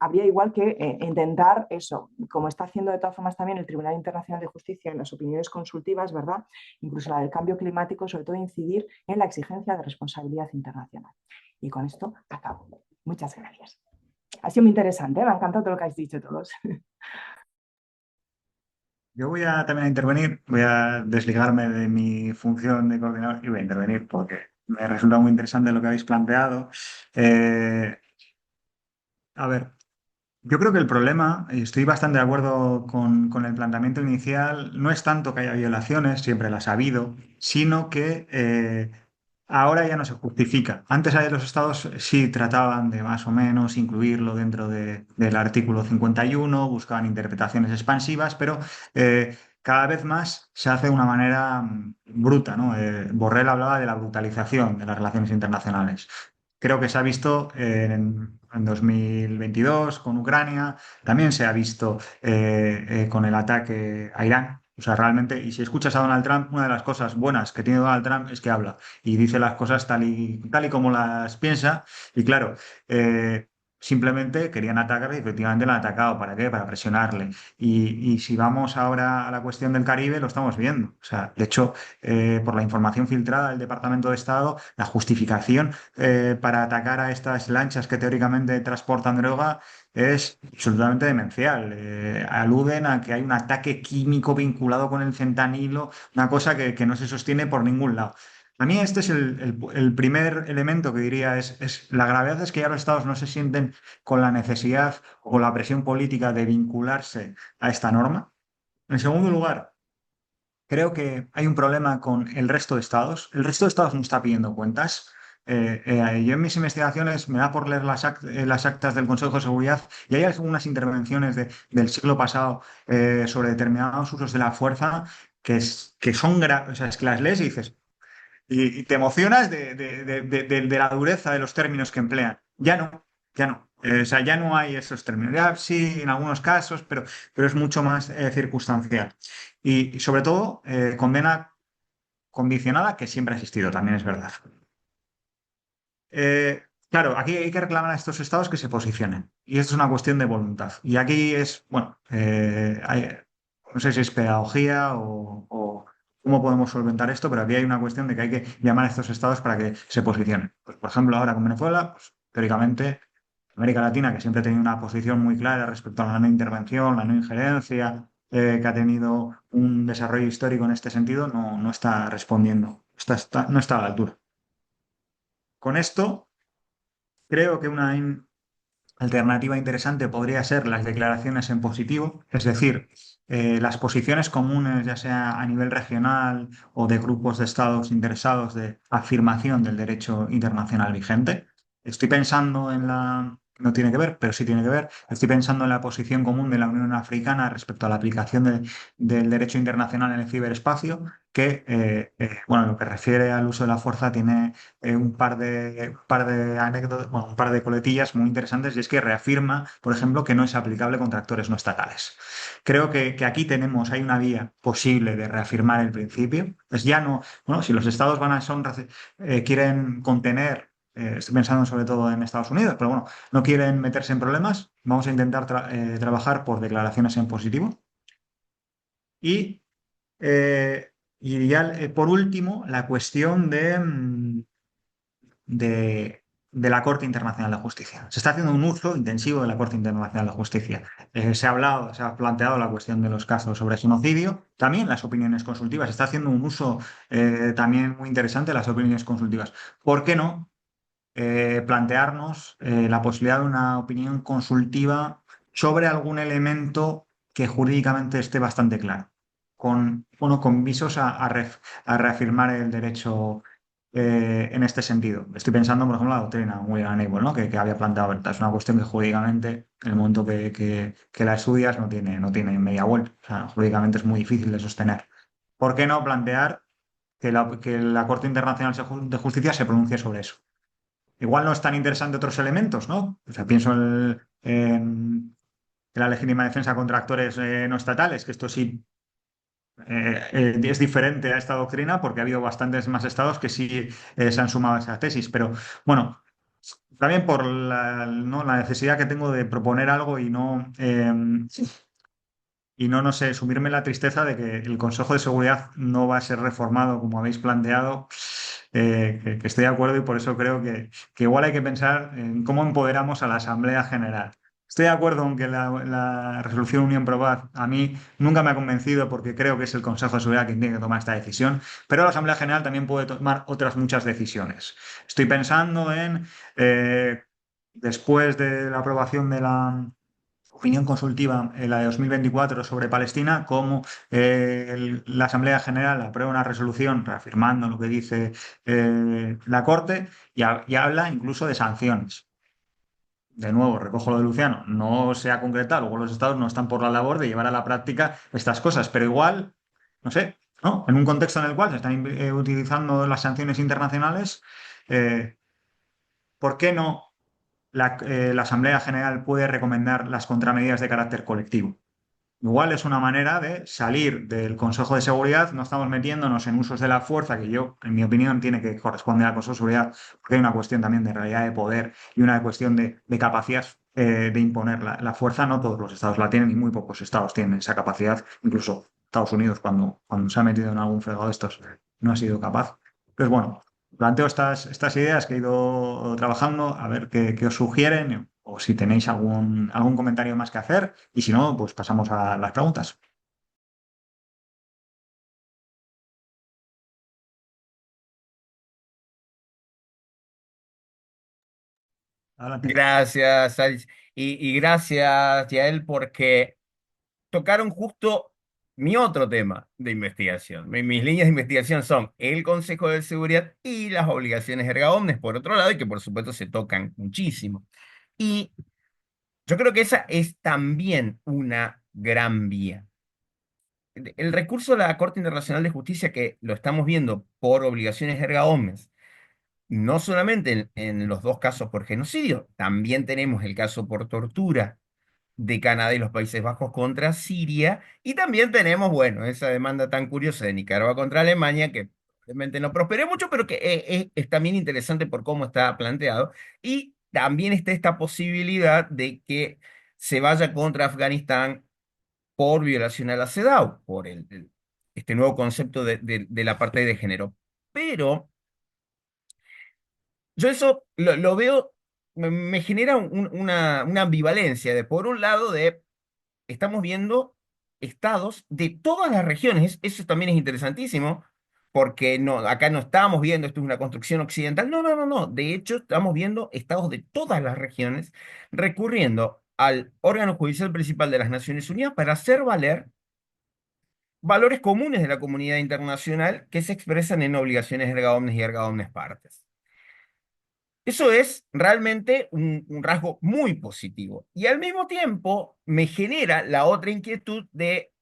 habría igual que intentar eso, como está haciendo de todas formas también el Tribunal Internacional de Justicia en las opiniones consultivas, ¿verdad? Incluso la del cambio climático, sobre todo incidir en la exigencia de responsabilidad internacional. Y con esto acabo. Muchas gracias. Ha sido muy interesante, me ha encantado todo lo que habéis dicho todos. Yo voy a también a intervenir, voy a desligarme de mi función de coordinador y voy a intervenir porque me resulta muy interesante lo que habéis planteado. A ver, yo creo que el problema, y estoy bastante de acuerdo con el planteamiento inicial, no es tanto que haya violaciones, siempre las ha habido, sino que ahora ya no se justifica. Antes ahí los estados sí trataban de más o menos incluirlo dentro del artículo 51, buscaban interpretaciones expansivas, pero cada vez más se hace de una manera bruta, ¿no? Borrell hablaba de la brutalización de las relaciones internacionales. Creo que se ha visto en 2022 con Ucrania, también se ha visto con el ataque a Irán. O sea, realmente, y si escuchas a Donald Trump, una de las cosas buenas que tiene Donald Trump es que habla y dice las cosas tal y como las piensa. Y claro, simplemente querían atacarle y efectivamente lo han atacado. ¿Para qué? Para presionarle. Y si vamos ahora a la cuestión del Caribe, lo estamos viendo. O sea, de hecho, por la información filtrada del Departamento de Estado, la justificación para atacar a estas lanchas que teóricamente transportan droga es absolutamente demencial. Aluden a que hay un ataque químico vinculado con el fentanilo, una cosa que no se sostiene por ningún lado. A mí este es el primer elemento que diría la gravedad es que ya los estados no se sienten con la necesidad o con la presión política de vincularse a esta norma. En segundo lugar, creo que hay un problema con el resto de estados. El resto de estados no está pidiendo cuentas. Yo en mis investigaciones me da por leer las actas del Consejo de Seguridad y hay algunas intervenciones del siglo pasado sobre determinados usos de la fuerza que son o sea, es que las lees y dices, y te emocionas de la dureza de los términos que emplean. Ya no, ya no. O sea, ya no hay esos términos. Ya sí, en algunos casos, pero es mucho más circunstancial. Y sobre todo, condena condicionada que siempre ha existido, también es verdad. Claro, aquí hay que reclamar a estos estados que se posicionen. Y esto es una cuestión de voluntad. Y aquí es, bueno, no sé si es pedagogía o cómo podemos solventar esto, pero aquí hay una cuestión de que hay que llamar a estos estados para que se posicionen. Pues, por ejemplo, ahora con Venezuela, pues, teóricamente, América Latina, que siempre ha tenido una posición muy clara respecto a la no intervención, la no injerencia, que ha tenido un desarrollo histórico en este sentido, no está respondiendo, no está a la altura. Con esto, creo que una alternativa interesante podría ser las declaraciones en positivo, es decir, las posiciones comunes, ya sea a nivel regional o de grupos de estados interesados de afirmación del derecho internacional vigente. Estoy pensando no tiene que ver, pero sí tiene que ver. Estoy pensando en la posición común de la Unión Africana respecto a la aplicación del derecho internacional en el ciberespacio, que, bueno, en lo que refiere al uso de la fuerza, tiene un par de anécdotas, bueno, un par de coletillas muy interesantes, y es que reafirma, por ejemplo, que no es aplicable contra actores no estatales. Creo que aquí hay una vía posible de reafirmar el principio. Pues ya no, bueno, si los estados quieren contener, estoy pensando sobre todo en Estados Unidos, pero bueno, no quieren meterse en problemas, vamos a intentar trabajar por declaraciones en positivo. Y ya por último, la cuestión de la Corte Internacional de Justicia. Se está haciendo un uso intensivo de la Corte Internacional de Justicia. Se ha planteado la cuestión de los casos sobre genocidio, también las opiniones consultivas. Se está haciendo un uso también muy interesante de las opiniones consultivas. ¿Por qué no plantearnos la posibilidad de una opinión consultiva sobre algún elemento que jurídicamente esté bastante claro? con visos a reafirmar el derecho en este sentido. Estoy pensando, por ejemplo, en la doctrina William Able, ¿no? que había planteado Berta. Es una cuestión que jurídicamente, en el momento que la estudias, no tiene media vuelta. O sea, jurídicamente es muy difícil de sostener. ¿Por qué no plantear que la Corte Internacional de Justicia se pronuncie sobre eso? Igual no es tan interesante otros elementos, ¿no? O sea, pienso en la legítima defensa contra actores no estatales, que esto sí es diferente a esta doctrina porque ha habido bastantes más estados que sí se han sumado a esa tesis. Pero bueno, también por ¿no? la necesidad que tengo de proponer algo y no, no sé, sumirme la tristeza de que el Consejo de Seguridad no va a ser reformado como habéis planteado, que estoy de acuerdo y por eso creo que igual hay que pensar en cómo empoderamos a la Asamblea General. Estoy de acuerdo en que la resolución Unión Pro Paz a mí nunca me ha convencido porque creo que es el Consejo de Seguridad quien tiene que tomar esta decisión, pero la Asamblea General también puede tomar otras muchas decisiones. Estoy pensando después de la aprobación de la opinión consultiva, la de 2024 sobre Palestina, cómo la Asamblea General aprueba una resolución reafirmando lo que dice la Corte y habla incluso de sanciones. De nuevo, recojo lo de Luciano, no se ha concretado, luego los estados no están por la labor de llevar a la práctica estas cosas, pero igual, no sé, ¿no? En un contexto en el cual se están utilizando las sanciones internacionales, eh, ¿por qué no la Asamblea General puede recomendar las contramedidas de carácter colectivo? Igual es una manera de salir del Consejo de Seguridad, no estamos metiéndonos en usos de la fuerza, que yo, en mi opinión, tiene que corresponder al Consejo de Seguridad, porque hay una cuestión también de realidad de poder y una cuestión de capacidad de imponer la fuerza. No todos los estados la tienen y muy pocos estados tienen esa capacidad. Incluso Estados Unidos, cuando se ha metido en algún fregado de estos, no ha sido capaz. Pues bueno, planteo estas ideas que he ido trabajando, a ver qué os sugieren o si tenéis algún comentario más que hacer y si no, pues pasamos a las preguntas. Adelante. Gracias, Alice. Y gracias, Yael, porque tocaron justo mi otro tema de investigación. Mis líneas de investigación son el Consejo de Seguridad y las obligaciones erga omnes, por otro lado, y que por supuesto se tocan muchísimo. Y yo creo que esa es también una gran vía. El recurso de la Corte Internacional de Justicia, que lo estamos viendo por obligaciones erga omnes, no solamente en los dos casos por genocidio, también tenemos el caso por tortura de Canadá y los Países Bajos contra Siria, y también tenemos, bueno, esa demanda tan curiosa de Nicaragua contra Alemania, que realmente no prosperó mucho, pero que es también interesante por cómo está planteado, y también está esta posibilidad de que se vaya contra Afganistán por violación a la CEDAW, por este nuevo concepto de la parte de género. Pero yo eso lo veo, me genera una ambivalencia de, por un lado, estamos viendo estados de todas las regiones. Eso también es interesantísimo, porque no, acá no estamos viendo esto es una construcción occidental. No, no, no, no. De hecho, estamos viendo estados de todas las regiones recurriendo al órgano judicial principal de las Naciones Unidas para hacer valer valores comunes de la comunidad internacional que se expresan en obligaciones erga omnes y erga omnes partes. Eso es realmente un rasgo muy positivo. Y al mismo tiempo me genera la otra inquietud de,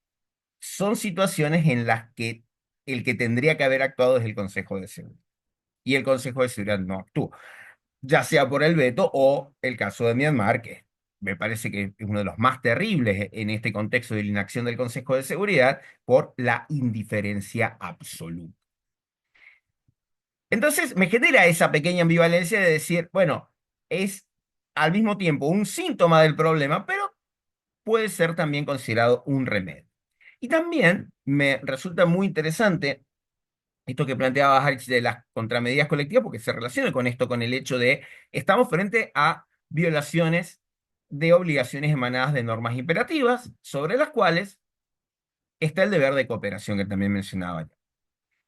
son situaciones en las que el que tendría que haber actuado es el Consejo de Seguridad. Y el Consejo de Seguridad no actúa, ya sea por el veto o el caso de Myanmar, que me parece que es uno de los más terribles en este contexto de la inacción del Consejo de Seguridad por la indiferencia absoluta. Entonces me genera esa pequeña ambivalencia de decir, bueno, es al mismo tiempo un síntoma del problema, pero puede ser también considerado un remedio. Y también me resulta muy interesante esto que planteaba Harris de las contramedidas colectivas, porque se relaciona con esto, con el hecho de estamos frente a violaciones de obligaciones emanadas de normas imperativas, sobre las cuales está el deber de cooperación que también mencionaba yo.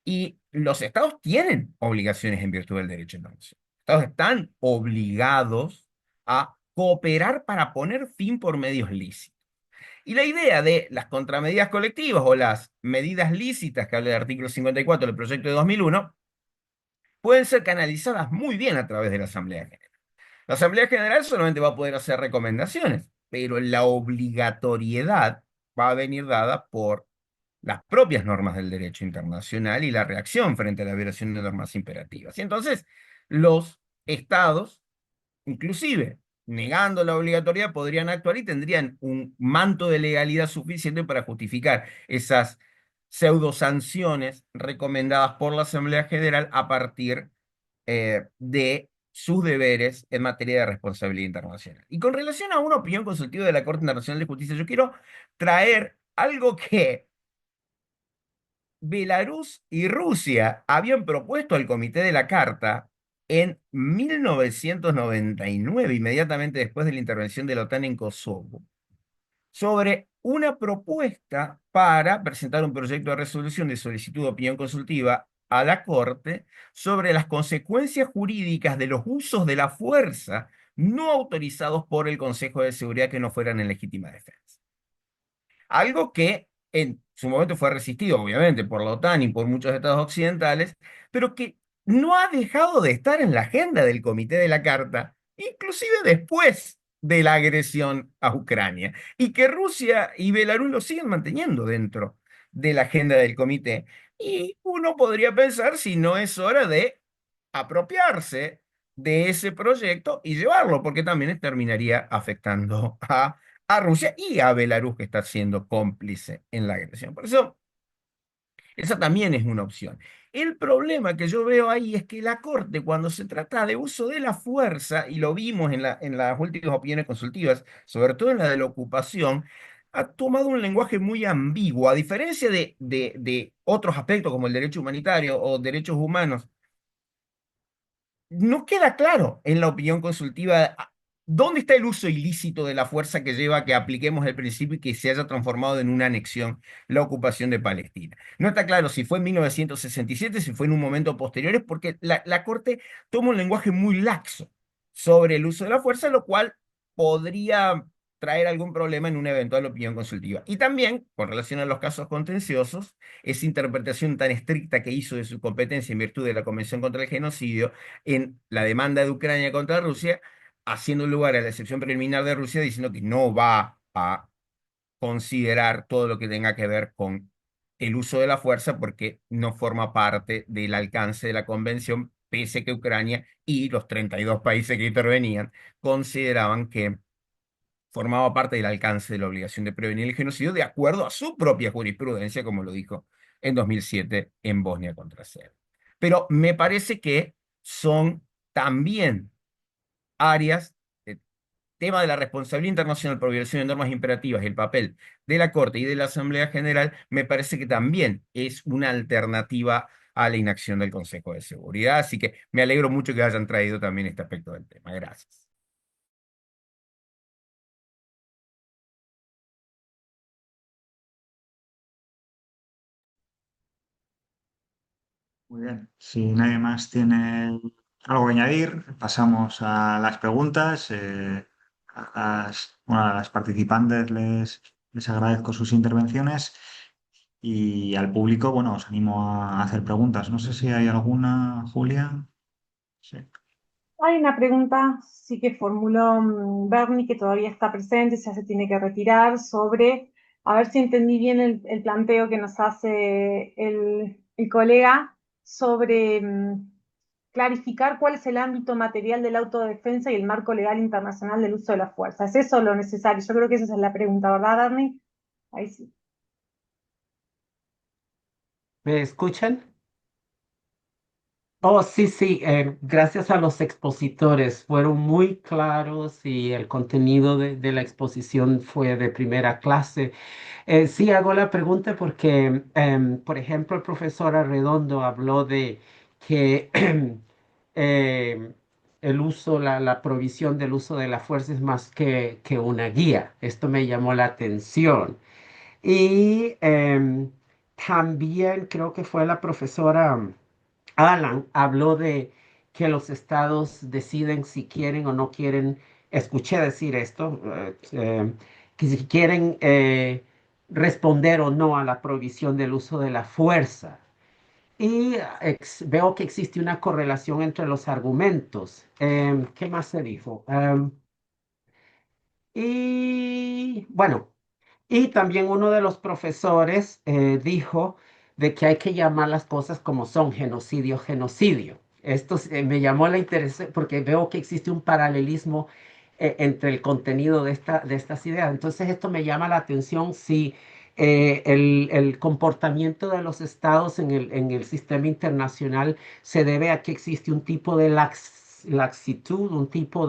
Y los estados tienen obligaciones en virtud del derecho internacional. Los estados están obligados a cooperar para poner fin por medios lícitos. Y la idea de las contramedidas colectivas o las medidas lícitas que habla el artículo 54 del proyecto de 2001 pueden ser canalizadas muy bien a través de la Asamblea General. La Asamblea General solamente va a poder hacer recomendaciones, pero la obligatoriedad va a venir dada por las propias normas del derecho internacional y la reacción frente a la violación de normas imperativas. Y entonces, los estados, inclusive negando la obligatoriedad, podrían actuar y tendrían un manto de legalidad suficiente para justificar esas pseudosanciones recomendadas por la Asamblea General a partir de sus deberes en materia de responsabilidad internacional. Y con relación a una opinión consultiva de la Corte Internacional de Justicia, yo quiero traer algo que Belarus y Rusia habían propuesto al Comité de la Carta en 1999, inmediatamente después de la intervención de la OTAN en Kosovo, sobre una propuesta para presentar un proyecto de resolución de solicitud de opinión consultiva a la Corte sobre las consecuencias jurídicas de los usos de la fuerza no autorizados por el Consejo de Seguridad que no fueran en legítima defensa. Algo que en su momento fue resistido, obviamente, por la OTAN y por muchos estados occidentales, pero que no ha dejado de estar en la agenda del Comité de la Carta, inclusive después de la agresión a Ucrania, y que Rusia y Belarus lo siguen manteniendo dentro de la agenda del comité. Y uno podría pensar si no es hora de apropiarse de ese proyecto y llevarlo, porque también terminaría afectando a Rusia y a Belarus, que está siendo cómplice en la agresión. Por eso, esa también es una opción. El problema que yo veo ahí es que la Corte, cuando se trata de uso de la fuerza, y lo vimos en las últimas opiniones consultivas, sobre todo en la de la ocupación, ha tomado un lenguaje muy ambiguo, a diferencia de otros aspectos como el derecho humanitario o derechos humanos. No queda claro en la opinión consultiva dónde está el uso ilícito de la fuerza que lleva a que apliquemos el principio y que se haya transformado en una anexión la ocupación de Palestina. No está claro si fue en 1967, si fue en un momento posterior, es porque la Corte toma un lenguaje muy laxo sobre el uso de la fuerza, lo cual podría traer algún problema en una eventual opinión consultiva. Y también, con relación a los casos contenciosos, esa interpretación tan estricta que hizo de su competencia en virtud de la Convención contra el Genocidio en la demanda de Ucrania contra Rusia, haciendo lugar a la excepción preliminar de Rusia, diciendo que no va a considerar todo lo que tenga que ver con el uso de la fuerza porque no forma parte del alcance de la convención, pese a que Ucrania y los 32 países que intervenían consideraban que formaba parte del alcance de la obligación de prevenir el genocidio de acuerdo a su propia jurisprudencia, como lo dijo en 2007 en Bosnia contra Serbia. Pero me parece que son también áreas, el tema de la responsabilidad internacional por violación de normas imperativas y el papel de la Corte y de la Asamblea General, me parece que también es una alternativa a la inacción del Consejo de Seguridad. Así que me alegro mucho que hayan traído también este aspecto del tema. Gracias. Muy bien. Si nadie más tiene algo que añadir, pasamos a las preguntas. A las participantes les agradezco sus intervenciones y al público, bueno, os animo a hacer preguntas. No sé si hay alguna, Julia. Sí. Hay una pregunta, sí que formuló Bernie, que todavía está presente, ya se tiene que retirar, sobre, a ver si entendí bien el planteo que nos hace el colega, sobre clarificar cuál es el ámbito material de la autodefensa y el marco legal internacional del uso de la fuerza. ¿Es eso lo necesario? Yo creo que esa es la pregunta, ¿verdad, Bernie? Ahí sí. ¿Me escuchan? Oh, sí, sí, gracias a los expositores. Fueron muy claros y el contenido de la exposición fue de primera clase. Sí, hago la pregunta porque, por ejemplo, el profesor Arredondo habló de que em, el uso, la provisión del uso de la fuerza es más que una guía. Esto me llamó la atención. Y también creo que fue la profesora Alan habló de que los estados deciden si quieren o no quieren, escuché decir esto, que si quieren responder o no a la prohibición del uso de la fuerza. Y veo que existe una correlación entre los argumentos. ¿Qué más se dijo? Y bueno, y también uno de los profesores dijo de que hay que llamar las cosas como son, genocidio, genocidio. Esto me llamó la interés porque veo que existe un paralelismo entre el contenido de estas ideas. Entonces esto me llama la atención si el comportamiento de los estados en el sistema internacional se debe a que existe un tipo de laxitud, un tipo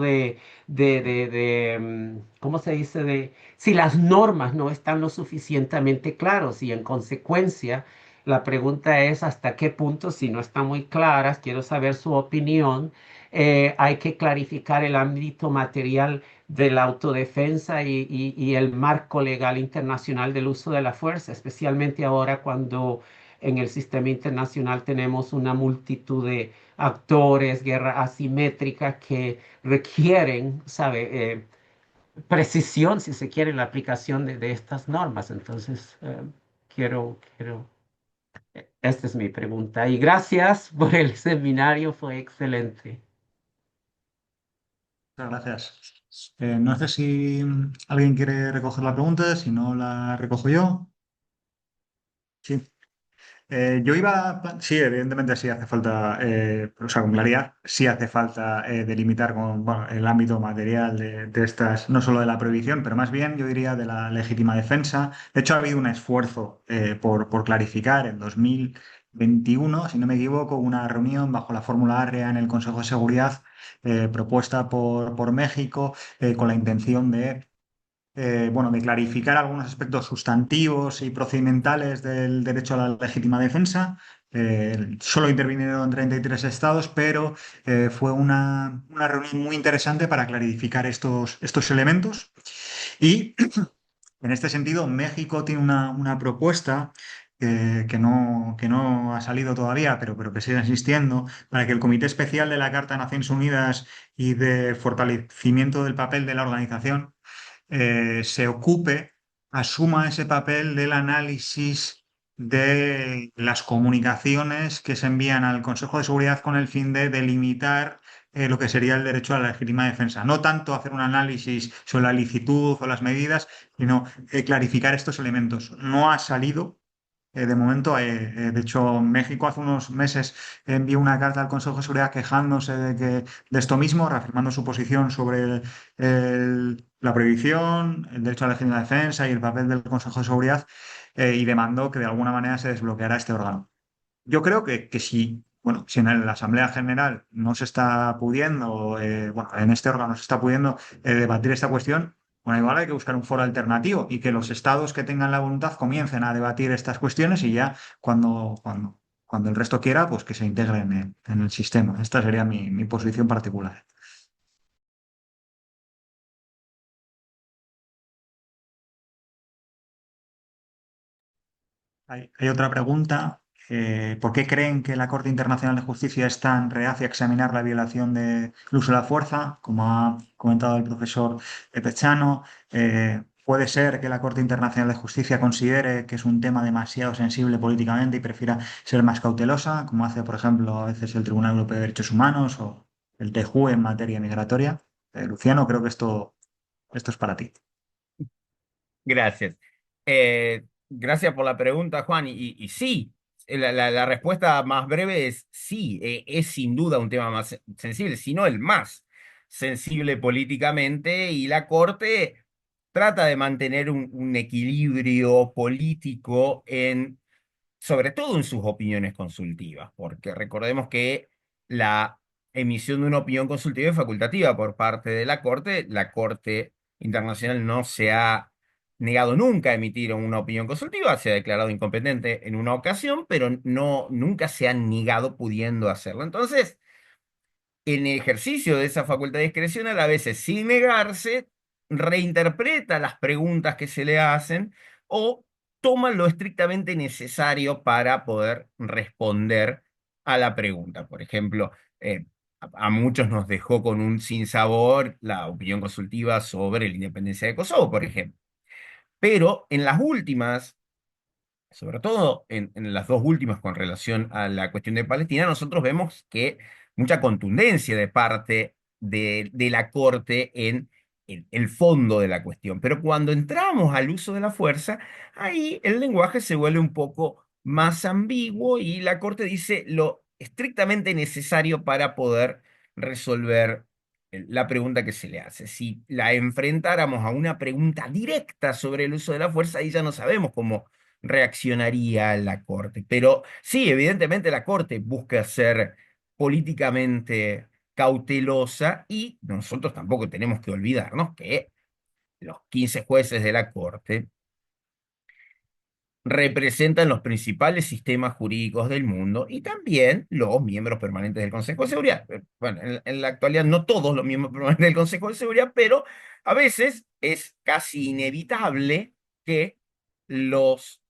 ¿cómo se dice? Si las normas no están lo suficientemente claras y en consecuencia la pregunta es hasta qué punto, si no están muy claras, quiero saber su opinión, hay que clarificar el ámbito material de la autodefensa y el marco legal internacional del uso de la fuerza, especialmente ahora cuando en el sistema internacional tenemos una multitud de actores, guerra asimétrica que requieren, ¿sabe? Precisión, si se quiere, en la aplicación de estas normas. Entonces, esta es mi pregunta. Y gracias por el seminario, fue excelente. Muchas gracias. No sé si alguien quiere recoger la pregunta, si no la recojo yo. Sí. Yo iba, sí, evidentemente sí hace falta, o sea, con claridad, sí hace falta delimitar con, bueno, el ámbito material de estas, no solo de la prohibición, pero más bien yo diría de la legítima defensa. De hecho, ha habido un esfuerzo por clarificar en 2021, si no me equivoco, una reunión bajo la fórmula ARREA en el Consejo de Seguridad propuesta por México con la intención de bueno, de clarificar algunos aspectos sustantivos y procedimentales del derecho a la legítima defensa. Solo intervinieron 33 estados, pero fue una reunión muy interesante para clarificar estos elementos. Y en este sentido, México tiene una propuesta que no ha salido todavía, pero que sigue existiendo, para que el Comité Especial de la Carta de Naciones Unidas y de fortalecimiento del papel de la organización se ocupe, asuma ese papel del análisis de las comunicaciones que se envían al Consejo de Seguridad con el fin de delimitar lo que sería el derecho a la legítima defensa. No tanto hacer un análisis sobre la licitud o las medidas, sino clarificar estos elementos. No ha salido. De momento, de hecho, México hace unos meses envió una carta al Consejo de Seguridad quejándose de esto mismo, reafirmando su posición sobre la prohibición, el derecho a la legítima defensa y el papel del Consejo de Seguridad, y demandó que de alguna manera se desbloqueara este órgano. Yo creo que si, bueno, si en la Asamblea General no se está pudiendo, bueno, en este órgano se está pudiendo debatir esta cuestión, bueno, igual hay que buscar un foro alternativo y que los estados que tengan la voluntad comiencen a debatir estas cuestiones y ya cuando el resto quiera, pues que se integren en el sistema. Esta sería mi posición particular. Hay otra pregunta. ¿Por qué creen que la Corte Internacional de Justicia es tan reacia a examinar la violación del uso de la fuerza? Como ha comentado el profesor Pechano, puede ser que la Corte Internacional de Justicia considere que es un tema demasiado sensible políticamente y prefiera ser más cautelosa, como hace, por ejemplo, a veces el Tribunal Europeo de Derechos Humanos o el TJUE en materia migratoria. Luciano, creo que esto es para ti. Gracias. Gracias por la pregunta, Juan. Y sí, la respuesta más breve es sí, es sin duda un tema más sensible, si no el más sensible políticamente, y la Corte trata de mantener un equilibrio político sobre todo en sus opiniones consultivas, porque recordemos que la emisión de una opinión consultiva es facultativa por parte de la Corte. La Corte Internacional no se ha negado nunca a emitir una opinión consultiva, se ha declarado incompetente en una ocasión, pero nunca se ha negado pudiendo hacerlo. Entonces, en ejercicio de esa facultad discrecional, a veces sin negarse, reinterpreta las preguntas que se le hacen o toma lo estrictamente necesario para poder responder a la pregunta. Por ejemplo, a muchos nos dejó con un sinsabor la opinión consultiva sobre la independencia de Kosovo, por ejemplo. Pero en las últimas, sobre todo en las dos últimas con relación a la cuestión de Palestina, nosotros vemos que mucha contundencia de parte de la Corte en el fondo de la cuestión. Pero cuando entramos al uso de la fuerza, ahí el lenguaje se vuelve un poco más ambiguo y la Corte dice lo estrictamente necesario para poder resolver la pregunta que se le hace. Si la enfrentáramos a una pregunta directa sobre el uso de la fuerza, ahí ya no sabemos cómo reaccionaría la Corte. Pero sí, evidentemente la Corte busca ser políticamente cautelosa y nosotros tampoco tenemos que olvidarnos que los 15 jueces de la Corte representan los principales sistemas jurídicos del mundo y también los miembros permanentes del Consejo de Seguridad. Bueno, en la actualidad no todos los miembros permanentes del Consejo de Seguridad, pero a veces es casi inevitable que los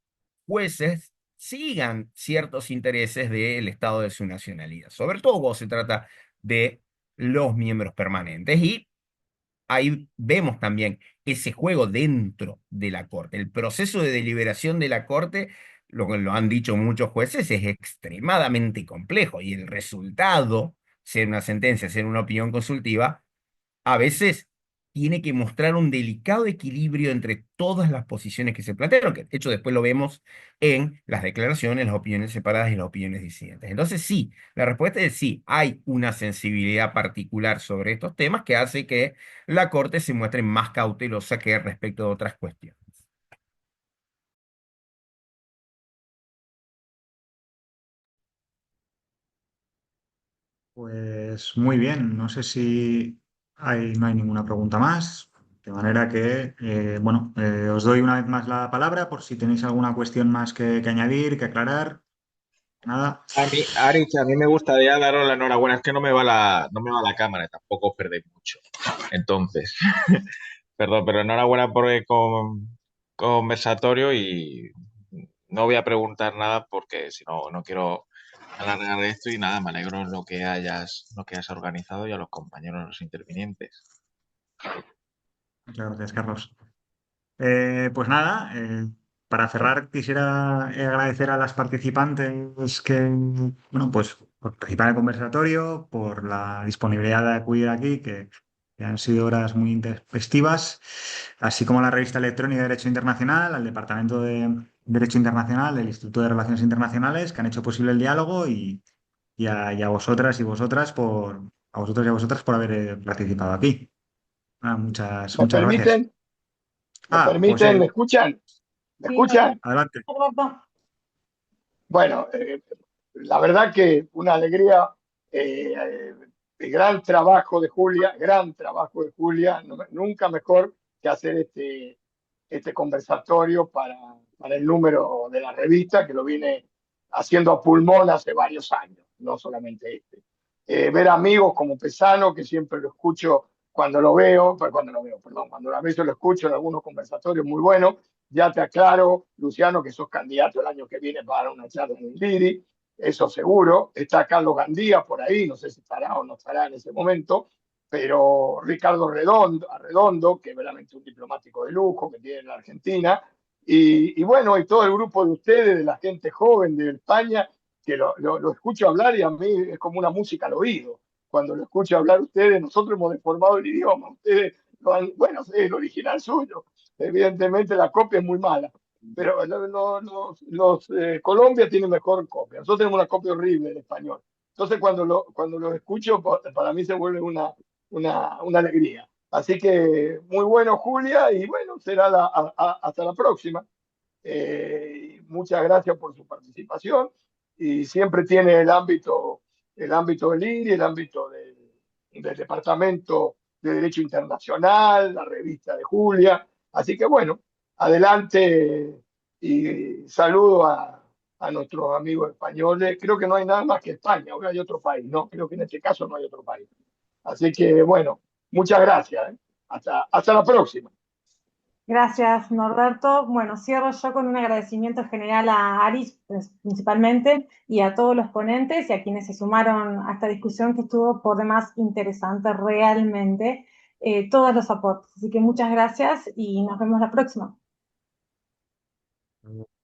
jueces sigan ciertos intereses del Estado de su nacionalidad, sobre todo cuando se trata de los miembros permanentes. Y ahí vemos también ese juego dentro de la Corte. El proceso de deliberación de la Corte, lo han dicho muchos jueces, es extremadamente complejo y el resultado, ser una sentencia, ser una opinión consultiva, a veces tiene que mostrar un delicado equilibrio entre todas las posiciones que se plantearon, que de hecho después lo vemos en las declaraciones, las opiniones separadas y las opiniones disidentes. Entonces sí, la respuesta es sí, hay una sensibilidad particular sobre estos temas que hace que la Corte se muestre más cautelosa que respecto de otras cuestiones. Pues muy bien, no sé si no hay ninguna pregunta más, de manera que, bueno, os doy una vez más la palabra por si tenéis alguna cuestión más que añadir, que aclarar. Nada. A mí, Aritz, a mí me gustaría daros la enhorabuena. Es que no me va la cámara, tampoco os perdéis mucho. Entonces, perdón, pero enhorabuena por el conversatorio y no voy a preguntar nada porque si no, no quiero alargar esto y nada, me alegro en lo que has organizado y a los compañeros, los intervinientes. Muchas gracias, Carlos. Pues nada, para cerrar quisiera agradecer a las participantes que, bueno, pues por participar en el conversatorio, por la disponibilidad de acudir aquí, que han sido horas muy intempestivas, así como a la revista electrónica de Derecho Internacional, al Departamento de Derecho Internacional del Instituto de Relaciones Internacionales, que han hecho posible el diálogo y a vosotras y vosotras a vosotros y a vosotras por haber participado aquí. Muchas, ¿Me muchas gracias. permiten? ¿Me Pues permiten? ¿Me escuchan? ¿Me Sí, escuchan? adelante. Roberto. Bueno, la verdad que una alegría, el gran trabajo de Julia, nunca mejor que hacer este conversatorio para el número de la revista, que lo viene haciendo a pulmón hace varios años, no solamente este. Ver amigos como Pesano, que siempre lo escucho cuando a veces lo escucho en algunos conversatorios muy buenos. Ya te aclaro, Luciano, que sos candidato el año que viene para una charla en el Liri, eso seguro. Está Carlos Gandía por ahí, no sé si estará o no estará en ese momento, pero Ricardo Arredondo, que es verdaderamente un diplomático de lujo que tiene en la Argentina, y bueno, y todo el grupo de ustedes, de la gente joven de España, que lo escucho hablar y a mí es como una música al oído. Cuando lo escucho hablar ustedes, nosotros hemos deformado el idioma, ustedes bueno, es el original suyo. Evidentemente la copia es muy mala, pero Colombia tiene mejor copia. Nosotros tenemos una copia horrible en español. Entonces cuando lo escucho, para mí se vuelve una alegría. Así que muy bueno, Julia, y bueno, será hasta la próxima. Muchas gracias por su participación y siempre tiene el ámbito del IRI, el ámbito del Departamento de Derecho Internacional, la revista de Julia. Así que bueno, adelante y saludo a nuestros amigos españoles. Creo que no hay nada más que España, ahora hay otro país, ¿no? Creo que en este caso no hay otro país. Así que bueno, muchas gracias. Hasta la próxima. Gracias, Norberto. Bueno, cierro yo con un agradecimiento general a Aris, principalmente, y a todos los ponentes y a quienes se sumaron a esta discusión que estuvo por demás interesante realmente, todos los aportes. Así que muchas gracias y nos vemos la próxima. Hasta luego.